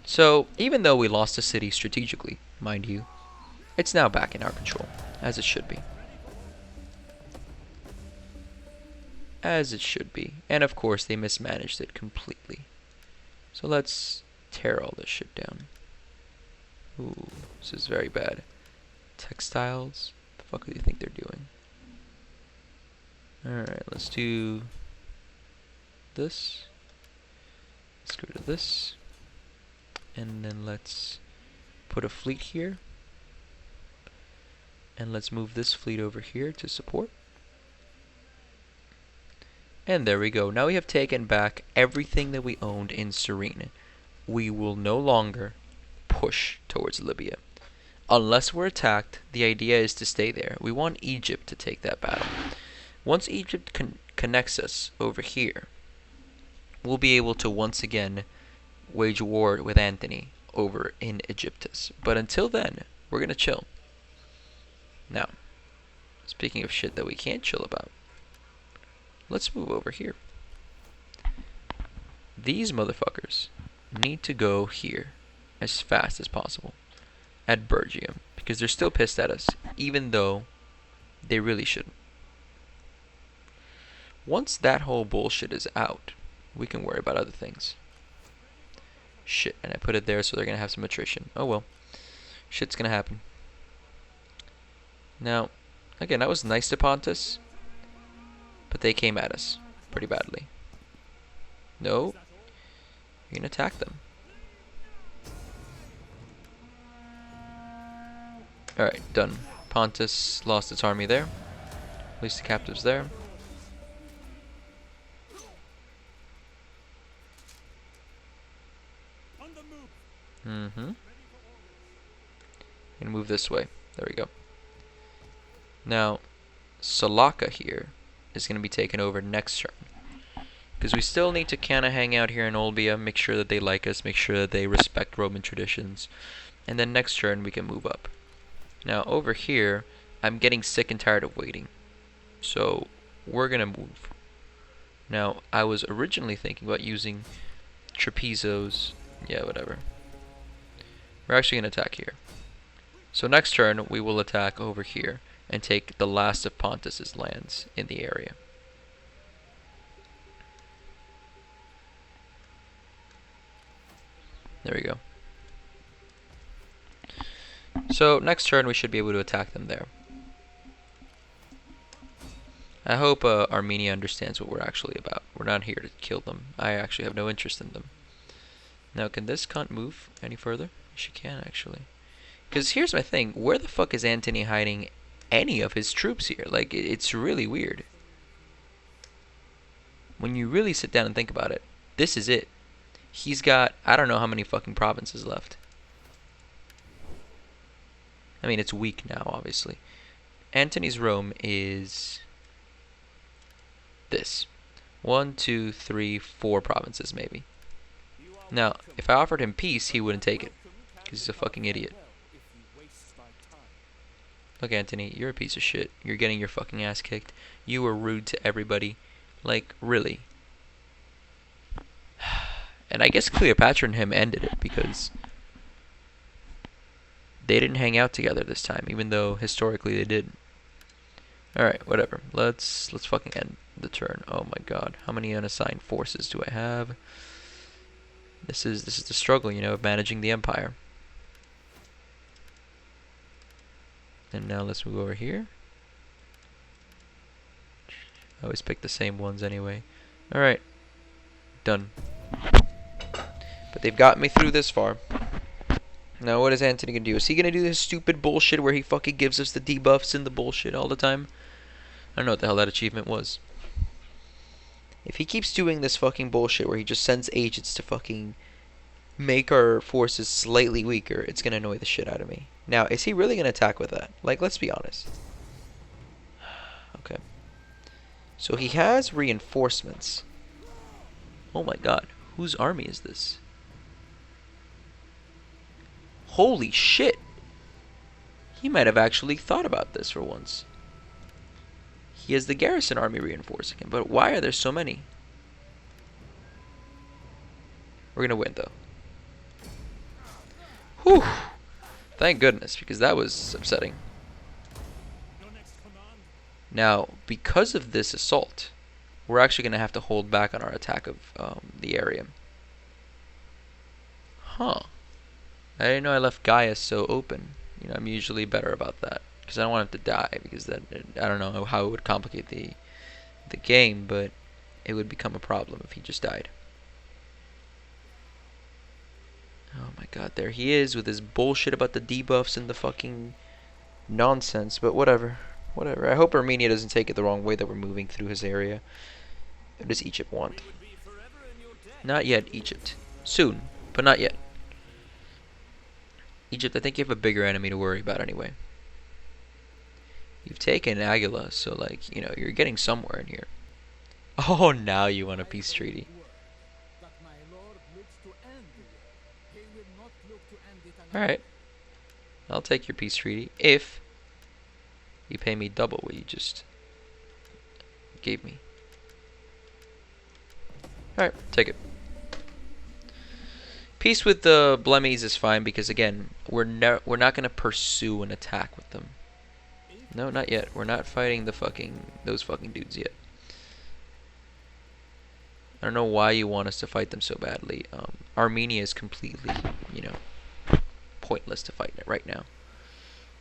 So, even though we lost the city strategically, mind you, it's now back in our control, as it should be. As it should be. And of course, they mismanaged it completely. So let's tear all this shit down. Ooh, this is very bad. Textiles? What the fuck do you think they're doing? Alright, let's do this. Let's go to this. And then let's put a fleet here. And let's move this fleet over here to support. And there we go. Now we have taken back everything that we owned in Therin. We will no longer push towards Libya. Unless we're attacked, the idea is to stay there. We want Egypt to take that battle. Once Egypt connects us over here, we'll be able to once again wage war with Antony over in Egyptus. But until then, we're going to chill. Now, speaking of shit that we can't chill about, let's move over here. These motherfuckers need to go here as fast as possible at Bergium, because they're still pissed at us, even though they really shouldn't. Once that whole bullshit is out, we can worry about other things. Shit, and I put it there so they're gonna have some attrition. Oh well. Shit's gonna happen. Now, again, that was nice to Pontus, but they came at us pretty badly. No, you're gonna attack them. Alright, done. Pontus lost its army there. At least the captives there. Gonna move this way. There we go. Now, Salaka here is gonna be taken over next turn, because we still need to kind of hang out here in Olbia, make sure that they like us, make sure that they respect Roman traditions, and then next turn we can move up. Now over here, I'm getting sick and tired of waiting, so we're gonna move. Now I was originally thinking about using Trapezos. Yeah, whatever. We're actually gonna attack here. So next turn we will attack over here and take the last of Pontus's lands in the area. There we go. So next turn we should be able to attack them there. I hope Armenia understands what we're actually about. We're not here to kill them. I actually have no interest in them. Now, can this cunt move any further? She can, actually. Because here's my thing. Where the fuck is Antony hiding any of his troops here? Like, it's really weird. When you really sit down and think about it, this is it. He's got, I don't know how many fucking provinces left. I mean, it's weak now, obviously. Antony's Rome is this. 1, 2, 3, 4 provinces, maybe. Now, if I offered him peace, he wouldn't take it, because he's a fucking idiot. Look, Antony, you're a piece of shit. You're getting your fucking ass kicked. You were rude to everybody. Like, really. And I guess Cleopatra and him ended it, because they didn't hang out together this time, even though historically they did. Alright, whatever. Let's fucking end the turn. Oh my god. How many unassigned forces do I have? This is the struggle, you know, of managing the empire. And now let's move over here. I always pick the same ones anyway. Alright. Done. But they've got me through this far. Now what is Antony gonna do? Is he gonna do this stupid bullshit where he fucking gives us the debuffs and the bullshit all the time? I don't know what the hell that achievement was. If he keeps doing this fucking bullshit where he just sends agents to fucking make our forces slightly weaker, it's gonna annoy the shit out of me. Now, is he really gonna attack with that? Like, let's be honest. Okay. So he has reinforcements. Oh my god. Whose army is this? Holy shit. He might have actually thought about this for once. He has the garrison army reinforcing him, but why are there so many? We're gonna win, though. Whew! Thank goodness, because that was upsetting. Now, because of this assault, we're actually gonna have to hold back on our attack of the area. Huh. I didn't know I left Gaius so open. You know, I'm usually better about that, because I don't want him to die, because then I don't know how it would complicate the game, but it would become a problem if he just died. Oh my god, there he is with his bullshit about the debuffs and the fucking nonsense, but whatever. Whatever. I hope Armenia doesn't take it the wrong way that we're moving through his area. What does Egypt want? Not yet, Egypt. Soon, but not yet. Egypt, I think you have a bigger enemy to worry about anyway. You've taken Aguila, so like, you know, you're getting somewhere in here. Oh, now you want a peace treaty. Alright. I'll take your peace treaty if you pay me double what you just gave me. Alright, take it. Peace with the Blemmies is fine because again, we're not going to pursue an attack with them. No, not yet. We're not fighting those fucking dudes yet. I don't know why you want us to fight them so badly. Armenia is completely, you know, pointless to fight right now.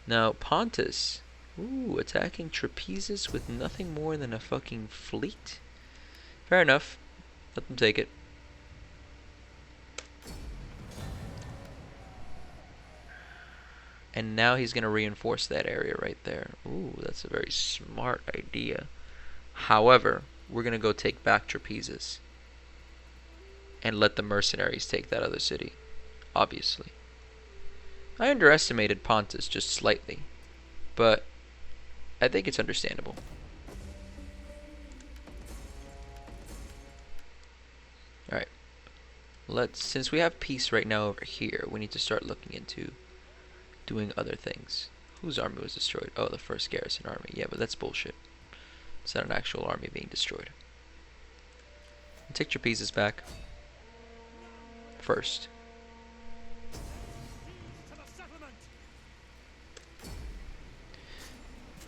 Now, Pontus. Ooh, attacking Trapezus with nothing more than a fucking fleet? Fair enough. Let them take it. And now he's going to reinforce that area right there. Ooh, that's a very smart idea. However, we're going to go take back Trapezus. And let the mercenaries take that other city. Obviously. I underestimated Pontus just slightly. But I think it's understandable. Alright. Since we have peace right now over here, we need to start looking into doing other things. Whose army was destroyed? Oh, the first garrison army. Yeah, but that's bullshit. It's not an actual army being destroyed. And take your pieces back. First.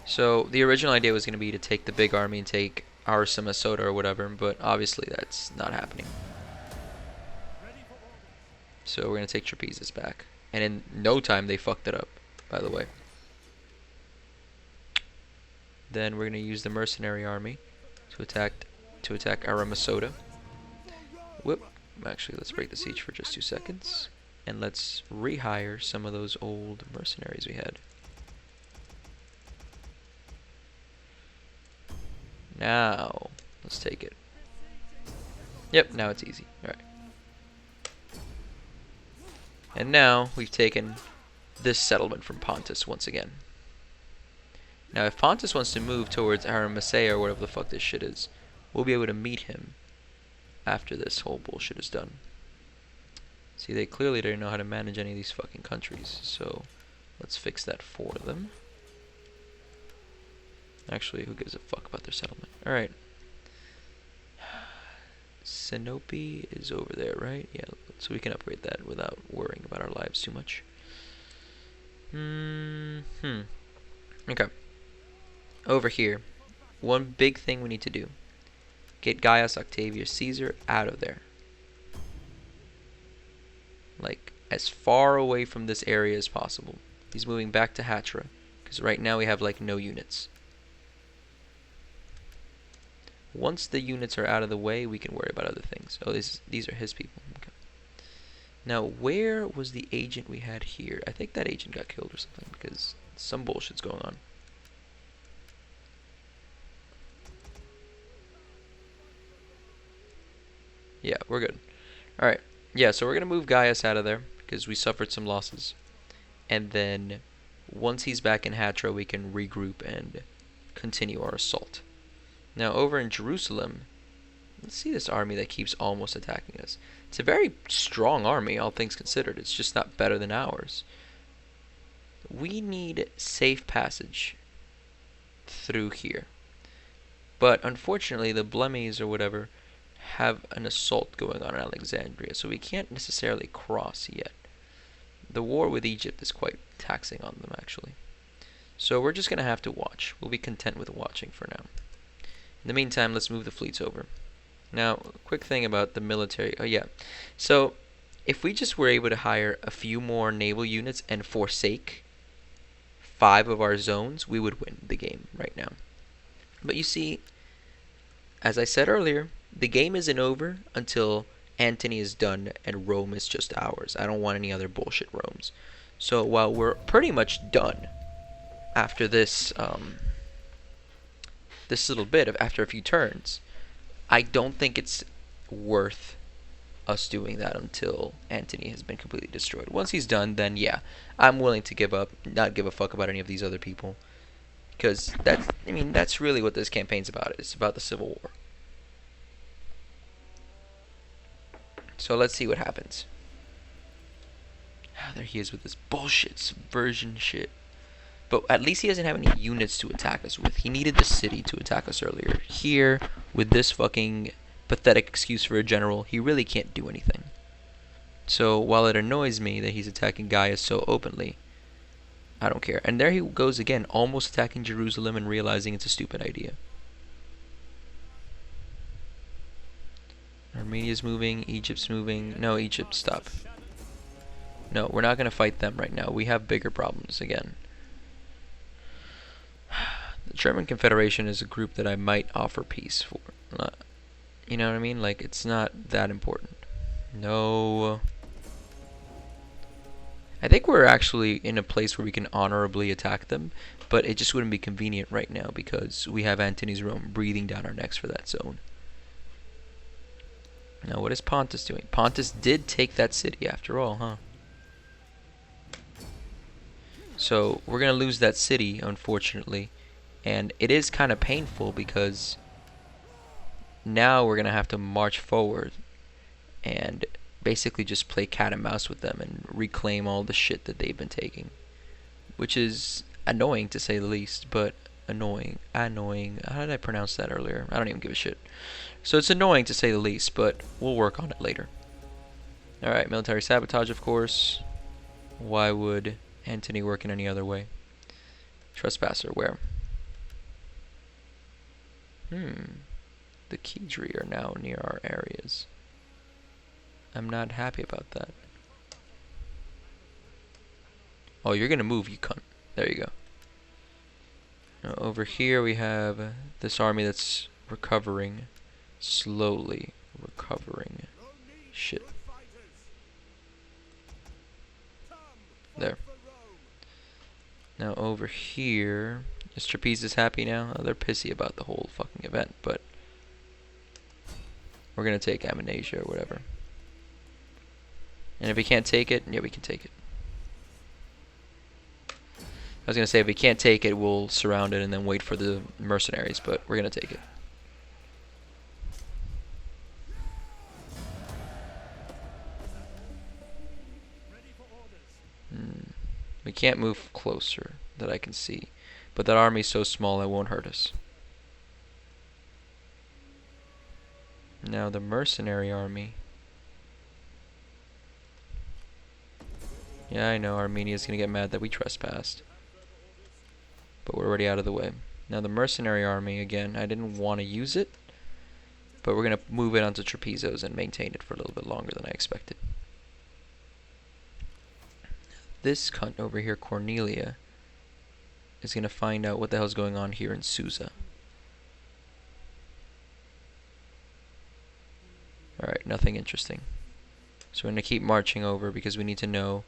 So, the original idea was going to be to take the big army and take our Samosata or whatever, but obviously that's not happening. So, we're going to take Trapezus back. And in no time, they fucked it up, by the way. Then we're going to use the mercenary army to attack Aramasota. Whoop. Actually, let's break the siege for just 2 seconds. And let's rehire some of those old mercenaries we had. Now, let's take it. Yep, now it's easy. Alright. And now, we've taken this settlement from Pontus once again. Now, if Pontus wants to move towards Arimathea or whatever the fuck this shit is, we'll be able to meet him after this whole bullshit is done. See, they clearly don't know how to manage any of these fucking countries, so let's fix that for them. Actually, who gives a fuck about their settlement? Alright. Sinope is over there, right? Yeah, so we can upgrade that without worrying about our lives too much. Okay. Over here, one big thing we need to do. Get Gaius Octavius Caesar out of there. Like, as far away from this area as possible. He's moving back to Hatra, because right now we have, like, no units. Once the units are out of the way, we can worry about other things. Oh, these are his people. Okay. Now, where was the agent we had here? I think that agent got killed or something, because some bullshit's going on. Yeah, we're good. Alright. Yeah, so we're going to move Gaius out of there, because we suffered some losses. And then, once he's back in Hatra, we can regroup and continue our assault. Now, over in Jerusalem, let's see this army that keeps almost attacking us. It's a very strong army, all things considered. It's just not better than ours. We need safe passage through here. But, unfortunately, the Blemmies or whatever have an assault going on in Alexandria, so we can't necessarily cross yet. The war with Egypt is quite taxing on them, actually. So we're just going to have to watch. We'll be content with watching for now. In the meantime, let's move the fleets over. Now, quick thing about the military. Oh, yeah. So, if we just were able to hire a few more naval units and forsake 5 of our zones, we would win the game right now. But you see, as I said earlier, the game isn't over until Antony is done and Rome is just ours. I don't want any other bullshit Romes. So, while we're pretty much done after this... this little bit after a few turns, I don't think it's worth us doing that until Antony has been completely destroyed. Once he's done, then yeah, I'm willing to give up, not give a fuck about any of these other people. Because that's really what this campaign's about. It's about the Civil War. So let's see what happens. There he is with this bullshit subversion shit. But at least he doesn't have any units to attack us with. He needed the city to attack us earlier. Here, with this fucking pathetic excuse for a general, he really can't do anything. So while it annoys me that he's attacking Gaius so openly, I don't care. And there he goes again, almost attacking Jerusalem and realizing it's a stupid idea. Armenia's moving, Egypt's moving. No, Egypt, stop. No, we're not going to fight them right now. We have bigger problems again. The German Confederation is a group that I might offer peace for. You know what I mean? Like, it's not that important. No. I think we're actually in a place where we can honorably attack them, but it just wouldn't be convenient right now because we have Antony's Rome breathing down our necks for that zone. Now, what is Pontus doing? Pontus did take that city after all, huh? So, we're going to lose that city, unfortunately. And it is kind of painful because now we're going to have to march forward and basically just play cat and mouse with them and reclaim all the shit that they've been taking. Which is annoying to say the least, but annoying. How did I pronounce that earlier? I don't even give a shit. So it's annoying to say the least, but we'll work on it later. Alright, military sabotage, of course. Why would Antony work in any other way? Trespasser, where? The Kedri are now near our areas. I'm not happy about that. Oh, you're gonna move, you cunt. There you go. Now, over here we have this army that's recovering. Slowly recovering. Shit. There. Now over here, is Trapezes happy now? Oh, they're pissy about the whole fucking event, but we're gonna take Amnesia or whatever. And if we can't take it, yeah, we can take it. I was gonna say if we can't take it, we'll surround it and then wait for the mercenaries, but we're gonna take it. We can't move closer that I can see, but that army's so small it won't hurt us. Now the mercenary army. Yeah, I know Armenia's gonna get mad that we trespassed, but we're already out of the way. Now the mercenary army, again, I didn't want to use it, but we're gonna move it onto Trapezos and maintain it for a little bit longer than I expected. This cunt over here, Cornelia, is going to find out what the hell's going on here in Susa. Alright, nothing interesting. So we're going to keep marching over because we need to know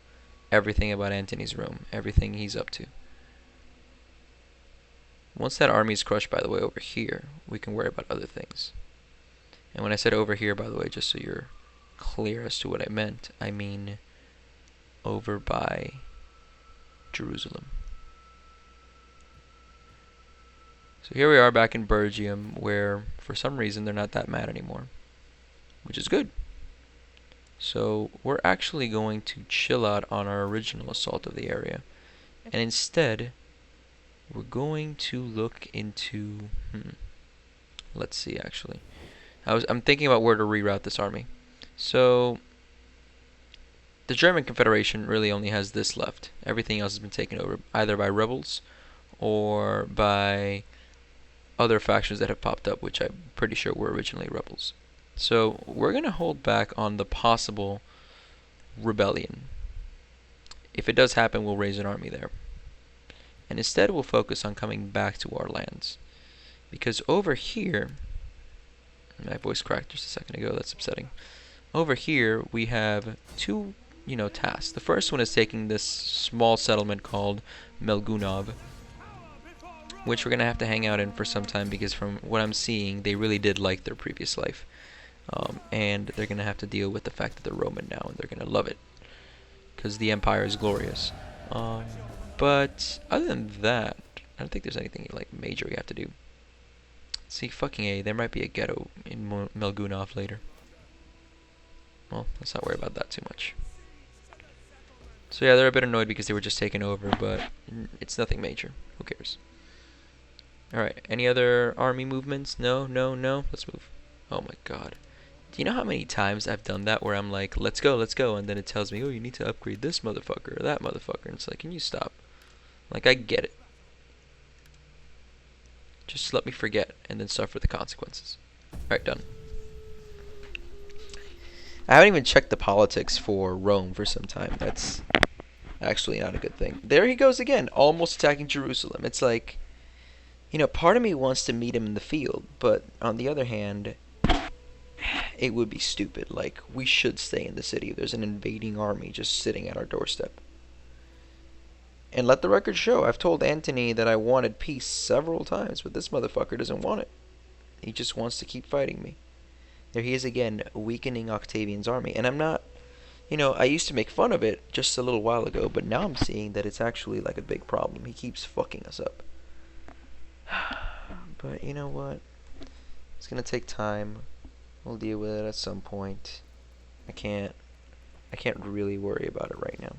everything about Antony's Rome, everything he's up to. Once that army is crushed, by the way, over here, we can worry about other things. And when I said over here, by the way, just so you're clear as to what I meant, I mean over by Jerusalem. So here we are back in Bergium, where for some reason they're not that mad anymore, which is good. So we're actually going to chill out on our original assault of the area, and instead we're going to look into let's see, actually I'm thinking about where to reroute this army. So the German Confederation really only has this left. Everything else has been taken over either by rebels or by other factions that have popped up, which I'm pretty sure were originally rebels. So we're going to hold back on the possible rebellion. If it does happen, we'll raise an army there. And instead we'll focus on coming back to our lands. Because over here, my voice cracked just a second ago, that's upsetting. Over here we have two tasks. The first one is taking this small settlement called Melgunov. which we're gonna have to hang out in for some time because from what I'm seeing, they really did like their previous life. And they're gonna have to deal with the fact that they're Roman now, and they're gonna love it because the Empire is glorious. But other than that, I don't think there's anything like major we have to do. See, fucking A, there might be a ghetto in Melgunov later. Well, let's not worry about that too much. So yeah, they're a bit annoyed because they were just taken over, but it's nothing major. Who cares? Alright, any other army movements? No, no, no. Let's move. Oh my god. Do you know how many times I've done that where I'm like, let's go, and then it tells me, oh, you need to upgrade this motherfucker or that motherfucker, and it's like, can you stop? Like, I get it. Just let me forget and then suffer the consequences. Alright, done. I haven't even checked the politics for Rome for some time. That's actually not a good thing. There he goes again, almost attacking Jerusalem. It's like, you know, part of me wants to meet him in the field, but on the other hand, it would be stupid. Like, we should stay in the city if there's an invading army just sitting at our doorstep. And let the record show, I've told Antony that I wanted peace several times, but this motherfucker doesn't want it. He just wants to keep fighting me. There he is again, weakening Octavian's army. And I'm not, you know, I used to make fun of it just a little while ago, but now I'm seeing that it's actually like a big problem. He keeps fucking us up. But you know what? It's gonna take time. We'll deal with it at some point. I can't really worry about it right now.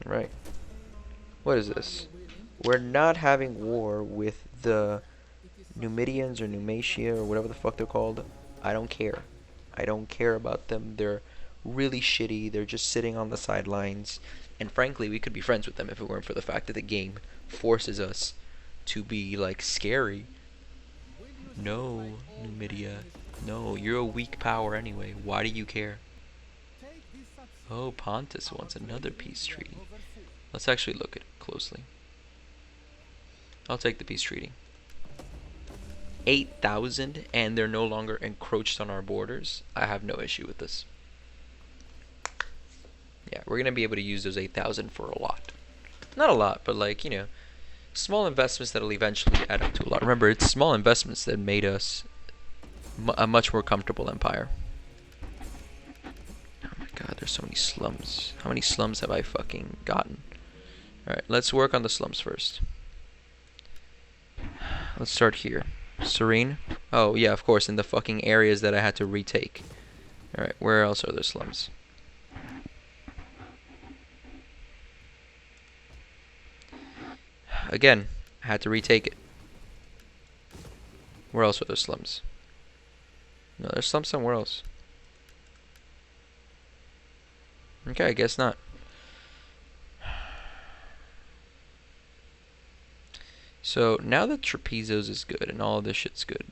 Right. What is this? We're not having war with the Numidians or Numatia or whatever the fuck they're called. I don't care. I don't care about them. They're really shitty. They're just sitting on the sidelines. And frankly, we could be friends with them if it weren't for the fact that the game forces us to be, like, scary. No, Numidia. No, you're a weak power anyway. Why do you care? Oh, Pontus wants another peace treaty. Let's actually look at it closely. I'll take the peace treaty. 8,000 and they're no longer encroached on our borders. I have no issue with this. Yeah, we're going to be able to use those 8,000 for a lot. Not a lot, but like, you know, small investments that'll eventually add up to a lot. Remember, it's small investments that made us a much more comfortable empire. Oh my god, there's so many slums. How many slums have I fucking gotten? Alright, let's work on the slums first. Let's start here. Serene. Oh, yeah, of course, in the fucking areas that I had to retake. Alright, where else are there slums? Again, I had to retake it. Where else are there slums? No, there's slums somewhere else. Okay, I guess not. So, now that Trapezos is good and all of this shit's good,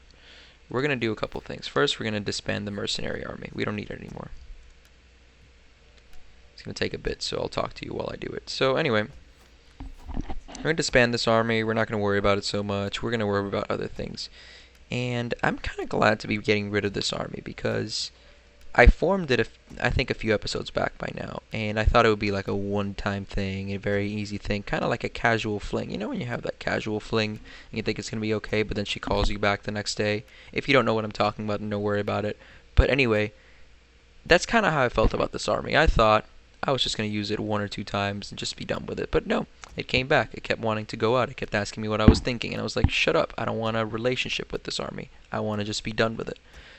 we're going to do a couple things. First, we're going to disband the mercenary army. We don't need it anymore. It's going to take a bit, so I'll talk to you while I do it. So, anyway, we're going to disband this army. We're not going to worry about it so much. We're going to worry about other things. And I'm kind of glad to be getting rid of this army because I formed it, I think, a few episodes back by now, and I thought it would be like a one-time thing, a very easy thing, kind of like a casual fling. You know when you have that casual fling and you think it's going to be okay, but then she calls you back the next day? If you don't know what I'm talking about, don't worry about it. But anyway, that's kind of how I felt about this army. I thought I was just going to use it 1 or 2 times and just be done with it. But no, it came back. It kept wanting to go out. It kept asking me what I was thinking, and I was like, shut up. I don't want a relationship with this army. I want to just be done with it.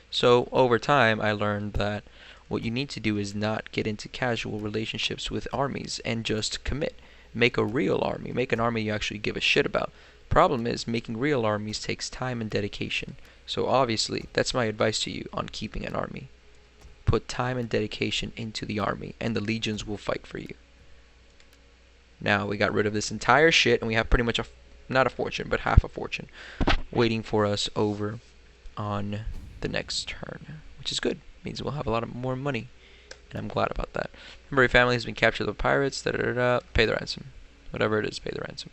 So over time, I learned that what you need to do is not get into casual relationships with armies and just commit. Make a real army. Make an army you actually give a shit about. Problem is, making real armies takes time and dedication. So obviously, that's my advice to you on keeping an army. Put time and dedication into the army, and the legions will fight for you. Now, we got rid of this entire shit, and we have pretty much not a fortune, but half a fortune waiting for us over on the next turn, which is good. Means we'll have a lot more money, and I'm glad about that. Remember, your family has been captured by pirates. Pay the ransom, whatever it is. Pay the ransom.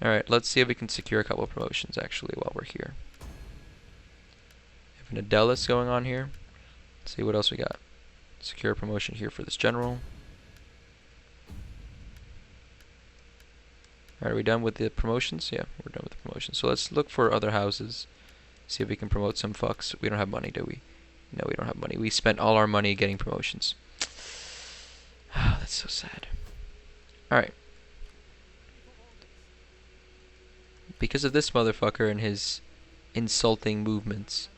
All right, let's see if we can secure a couple of promotions actually while we're here. We have an Adelis going on here. Let's see what else we got. Secure a promotion here for this general. Alright, are we done with the promotions? Yeah, we're done with the promotions. So let's look for other houses. See if we can promote some fucks. We don't have money, do we? No, we don't have money. We spent all our money getting promotions. Oh, that's so sad. Alright. Because of this motherfucker and his insulting movements,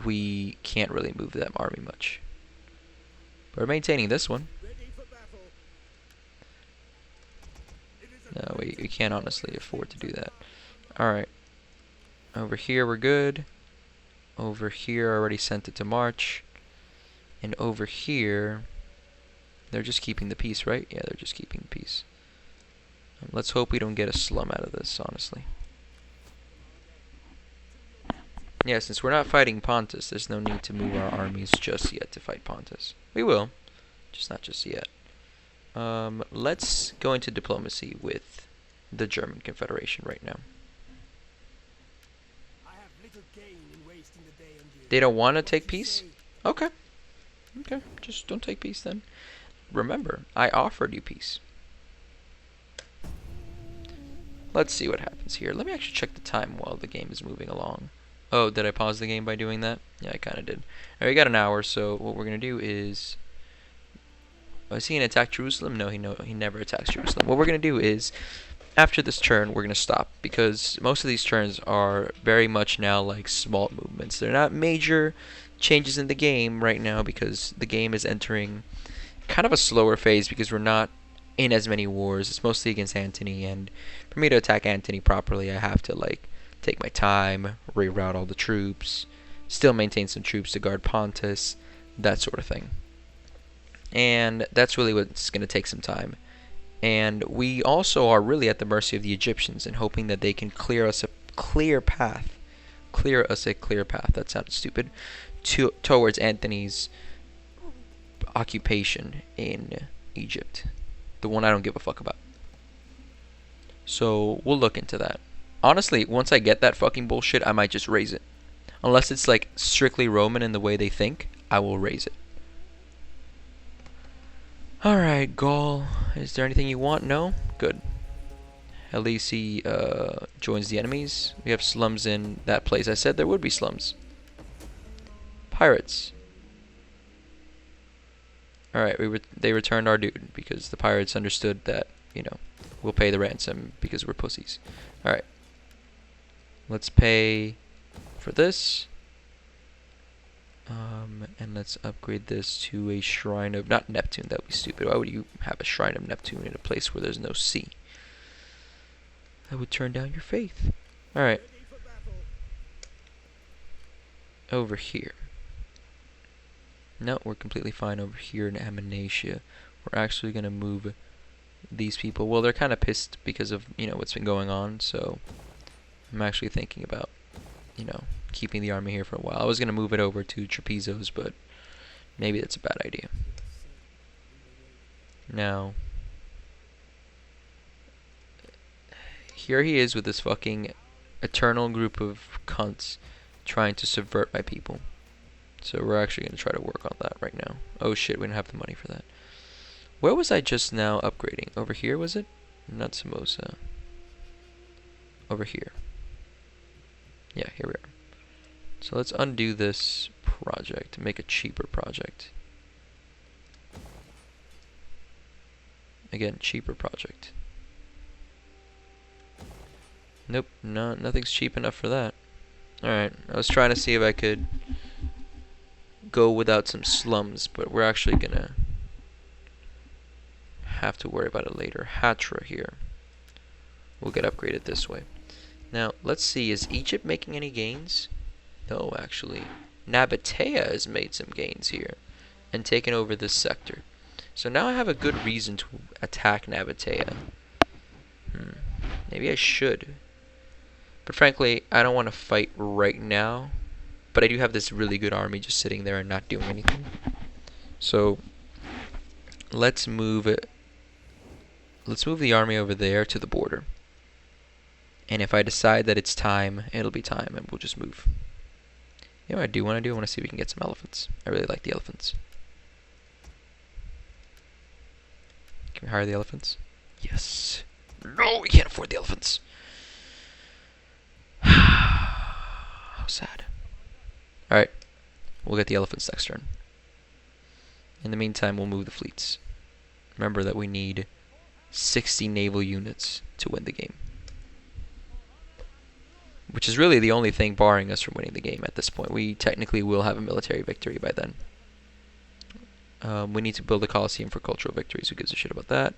we can't really move that army much. But we're maintaining this one. No, we can't honestly afford to do that. Alright. Over here we're good. Over here I already sent it to March. And over here, they're just keeping the peace, right? Yeah, they're just keeping the peace. Let's hope we don't get a slum out of this, honestly. Yeah, since we're not fighting Pontus, there's no need to move our armies just yet to fight Pontus. We will, just not just yet. Let's go into diplomacy with the German Confederation right now. They don't want to take peace? Okay. Okay, just don't take peace then. Remember, I offered you peace. Let's see what happens here. Let me actually check the time while the game is moving along. Oh, did I pause the game by doing that? Yeah, I kind of did. Alright, we got an hour, so what we're going to do is... is he going to attack Jerusalem? No, he never attacks Jerusalem. What we're going to do is, after this turn, we're going to stop. Because most of these turns are very much now like small movements. They're not major changes in the game right now because the game is entering kind of a slower phase because we're not in as many wars. It's mostly against Antony, and for me to attack Antony properly, I have to like take my time, reroute all the troops, still maintain some troops to guard Pontus, that sort of thing. And that's really what's going to take some time. And we also are really at the mercy of the Egyptians and hoping that they can clear us a clear path. That sounded stupid. Towards Antony's occupation in Egypt. The one I don't give a fuck about. So we'll look into that. Honestly, once I get that fucking bullshit, I might just raise it. Unless it's like strictly Roman in the way they think, I will raise it. Alright, Gaul. Is there anything you want? No? Good. At least he joins the enemies. We have slums in that place. I said there would be slums. Pirates. Alright, they returned our dude because the pirates understood that, you know, we'll pay the ransom because we're pussies. Alright. Let's pay for this. And let's upgrade this to a shrine of, not Neptune, that would be stupid. Why would you have a shrine of Neptune in a place where there's no sea? That would turn down your faith. Alright. Over here. No, we're completely fine over here in Amnesia. We're actually going to move these people. Well, they're kind of pissed because of, you know, what's been going on, so I'm actually thinking about, you know, keeping the army here for a while. I was going to move it over to Trapezos, but maybe that's a bad idea. Now, here he is with this fucking eternal group of cunts trying to subvert my people. So we're actually going to try to work on that right now. Oh shit, we don't have the money for that. Where was I just now upgrading? Over here, was it? Not Samosa. Over here. Yeah, here we are. So let's undo this project to make a cheaper project. Again, cheaper project. Nope, nothing's cheap enough for that. Alright, I was trying to see if I could go without some slums, but we're actually gonna have to worry about it later. Hatra here. We'll get upgraded this way. Now, let's see, is Egypt making any gains? No, actually. Nabatea has made some gains here and taken over this sector. So now I have a good reason to attack Nabatea. Maybe I should. But frankly, I don't want to fight right now. But I do have this really good army just sitting there and not doing anything. So let's move it. Let's move the army over there to the border. And if I decide that it's time, it'll be time, and we'll just move. You know what I do want to do? I want to see if we can get some elephants. I really like the elephants. Can we hire the elephants? Yes. No, we can't afford the elephants. How sad. Alright, we'll get the elephants next turn. In the meantime, we'll move the fleets. Remember that we need 60 naval units to win the game. Which is really the only thing barring us from winning the game at this point. We technically will have a military victory by then. We need to build a coliseum for cultural victories. Who gives a shit about that?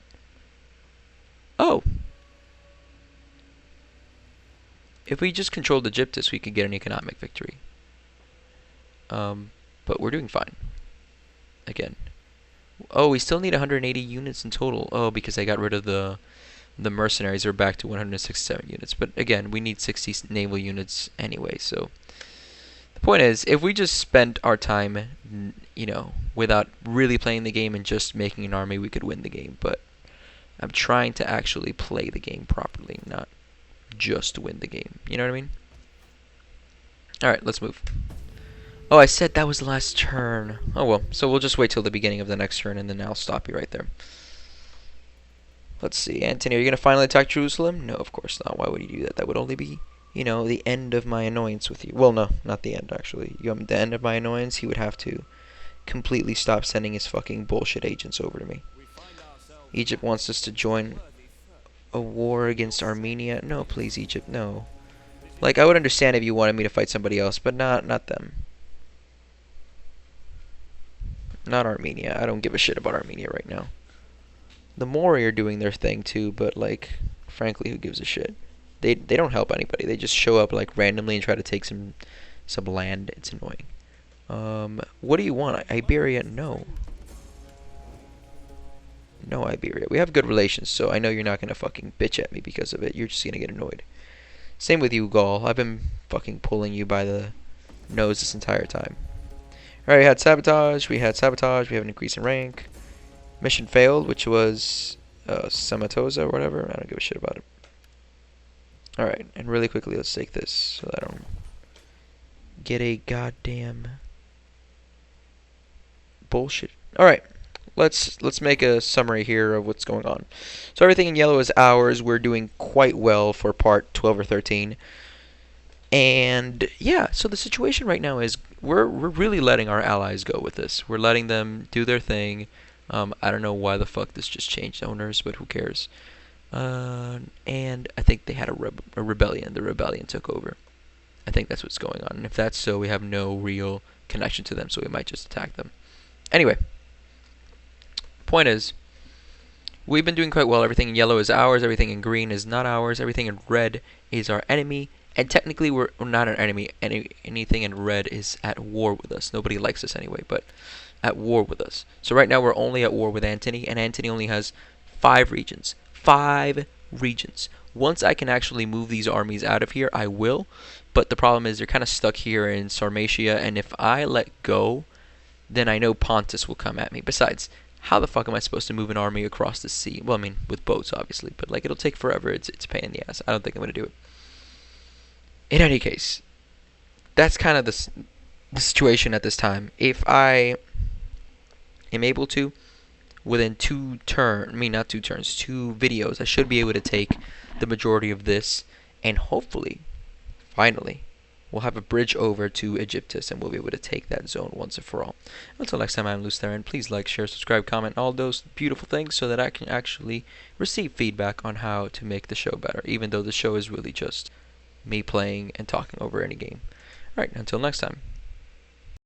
Oh! If we just controlled Egyptus, we could get an economic victory. But we're doing fine. Again. Oh, we still need 180 units in total. Oh, because I got rid of the mercenaries. Are back to 167 units. But again, we need 60 naval units anyway. So the point is, if we just spent our time, you know, without really playing the game and just making an army, we could win the game. But I'm trying to actually play the game properly, not just win the game. You know what I mean? Alright, let's move. Oh, I said that was the last turn. Oh well, so we'll just wait till the beginning of the next turn and then I'll stop you right there. Let's see, Antony, are you going to finally attack Jerusalem? No, of course not. Why would you do that? That would only be, you know, the end of my annoyance with you. Well, no, not the end, actually. The end of my annoyance, he would have to completely stop sending his fucking bullshit agents over to me. Egypt wants us to join a war against Armenia. No, please, Egypt, no. Like, I would understand if you wanted me to fight somebody else, but not them. Not Armenia. I don't give a shit about Armenia right now. The Mori are doing their thing too, but like, frankly, who gives a shit? They don't help anybody. They just show up like randomly and try to take some land. It's annoying. What do you want? Iberia? No. No, Iberia. We have good relations, so I know you're not gonna fucking bitch at me because of it. You're just gonna get annoyed. Same with you, Gaul. I've been fucking pulling you by the nose this entire time. Alright, we had sabotage. We have an increase in rank. Mission failed, which was Samatoza or whatever. I don't give a shit about it. Alright, and really quickly, let's take this so that I don't get a goddamn bullshit. Alright, let's make a summary here of what's going on. So everything in yellow is ours. We're doing quite well for part 12 or 13. And yeah, so the situation right now is we're really letting our allies go with this. We're letting them do their thing. I don't know why the fuck this just changed owners, but who cares? And I think they had a rebellion. The rebellion took over. I think that's what's going on. And if that's so, we have no real connection to them, so we might just attack them. Anyway, point is, we've been doing quite well. Everything in yellow is ours. Everything in green is not ours. Everything in red is our enemy. And technically, we're not an enemy. Anything in red is at war with us. Nobody likes us anyway, but at war with us. So right now, we're only at war with Antony, and Antony only has 5 regions. 5 regions. Once I can actually move these armies out of here, I will. But the problem is they're kind of stuck here in Sarmatia, and if I let go, then I know Pontus will come at me. Besides, how the fuck am I supposed to move an army across the sea? Well, I mean, with boats, obviously, but like it'll take forever. It's a pain in the ass. I don't think I'm going to do it. In any case, that's kind of the situation at this time. If I am able to, within 2 videos, I should be able to take the majority of this, and hopefully, finally, we'll have a bridge over to Egyptus, and we'll be able to take that zone once and for all. Until next time, I'm Lews, and please like, share, subscribe, comment, all those beautiful things so that I can actually receive feedback on how to make the show better, even though the show is really just me playing and talking over any game. Alright, until next time.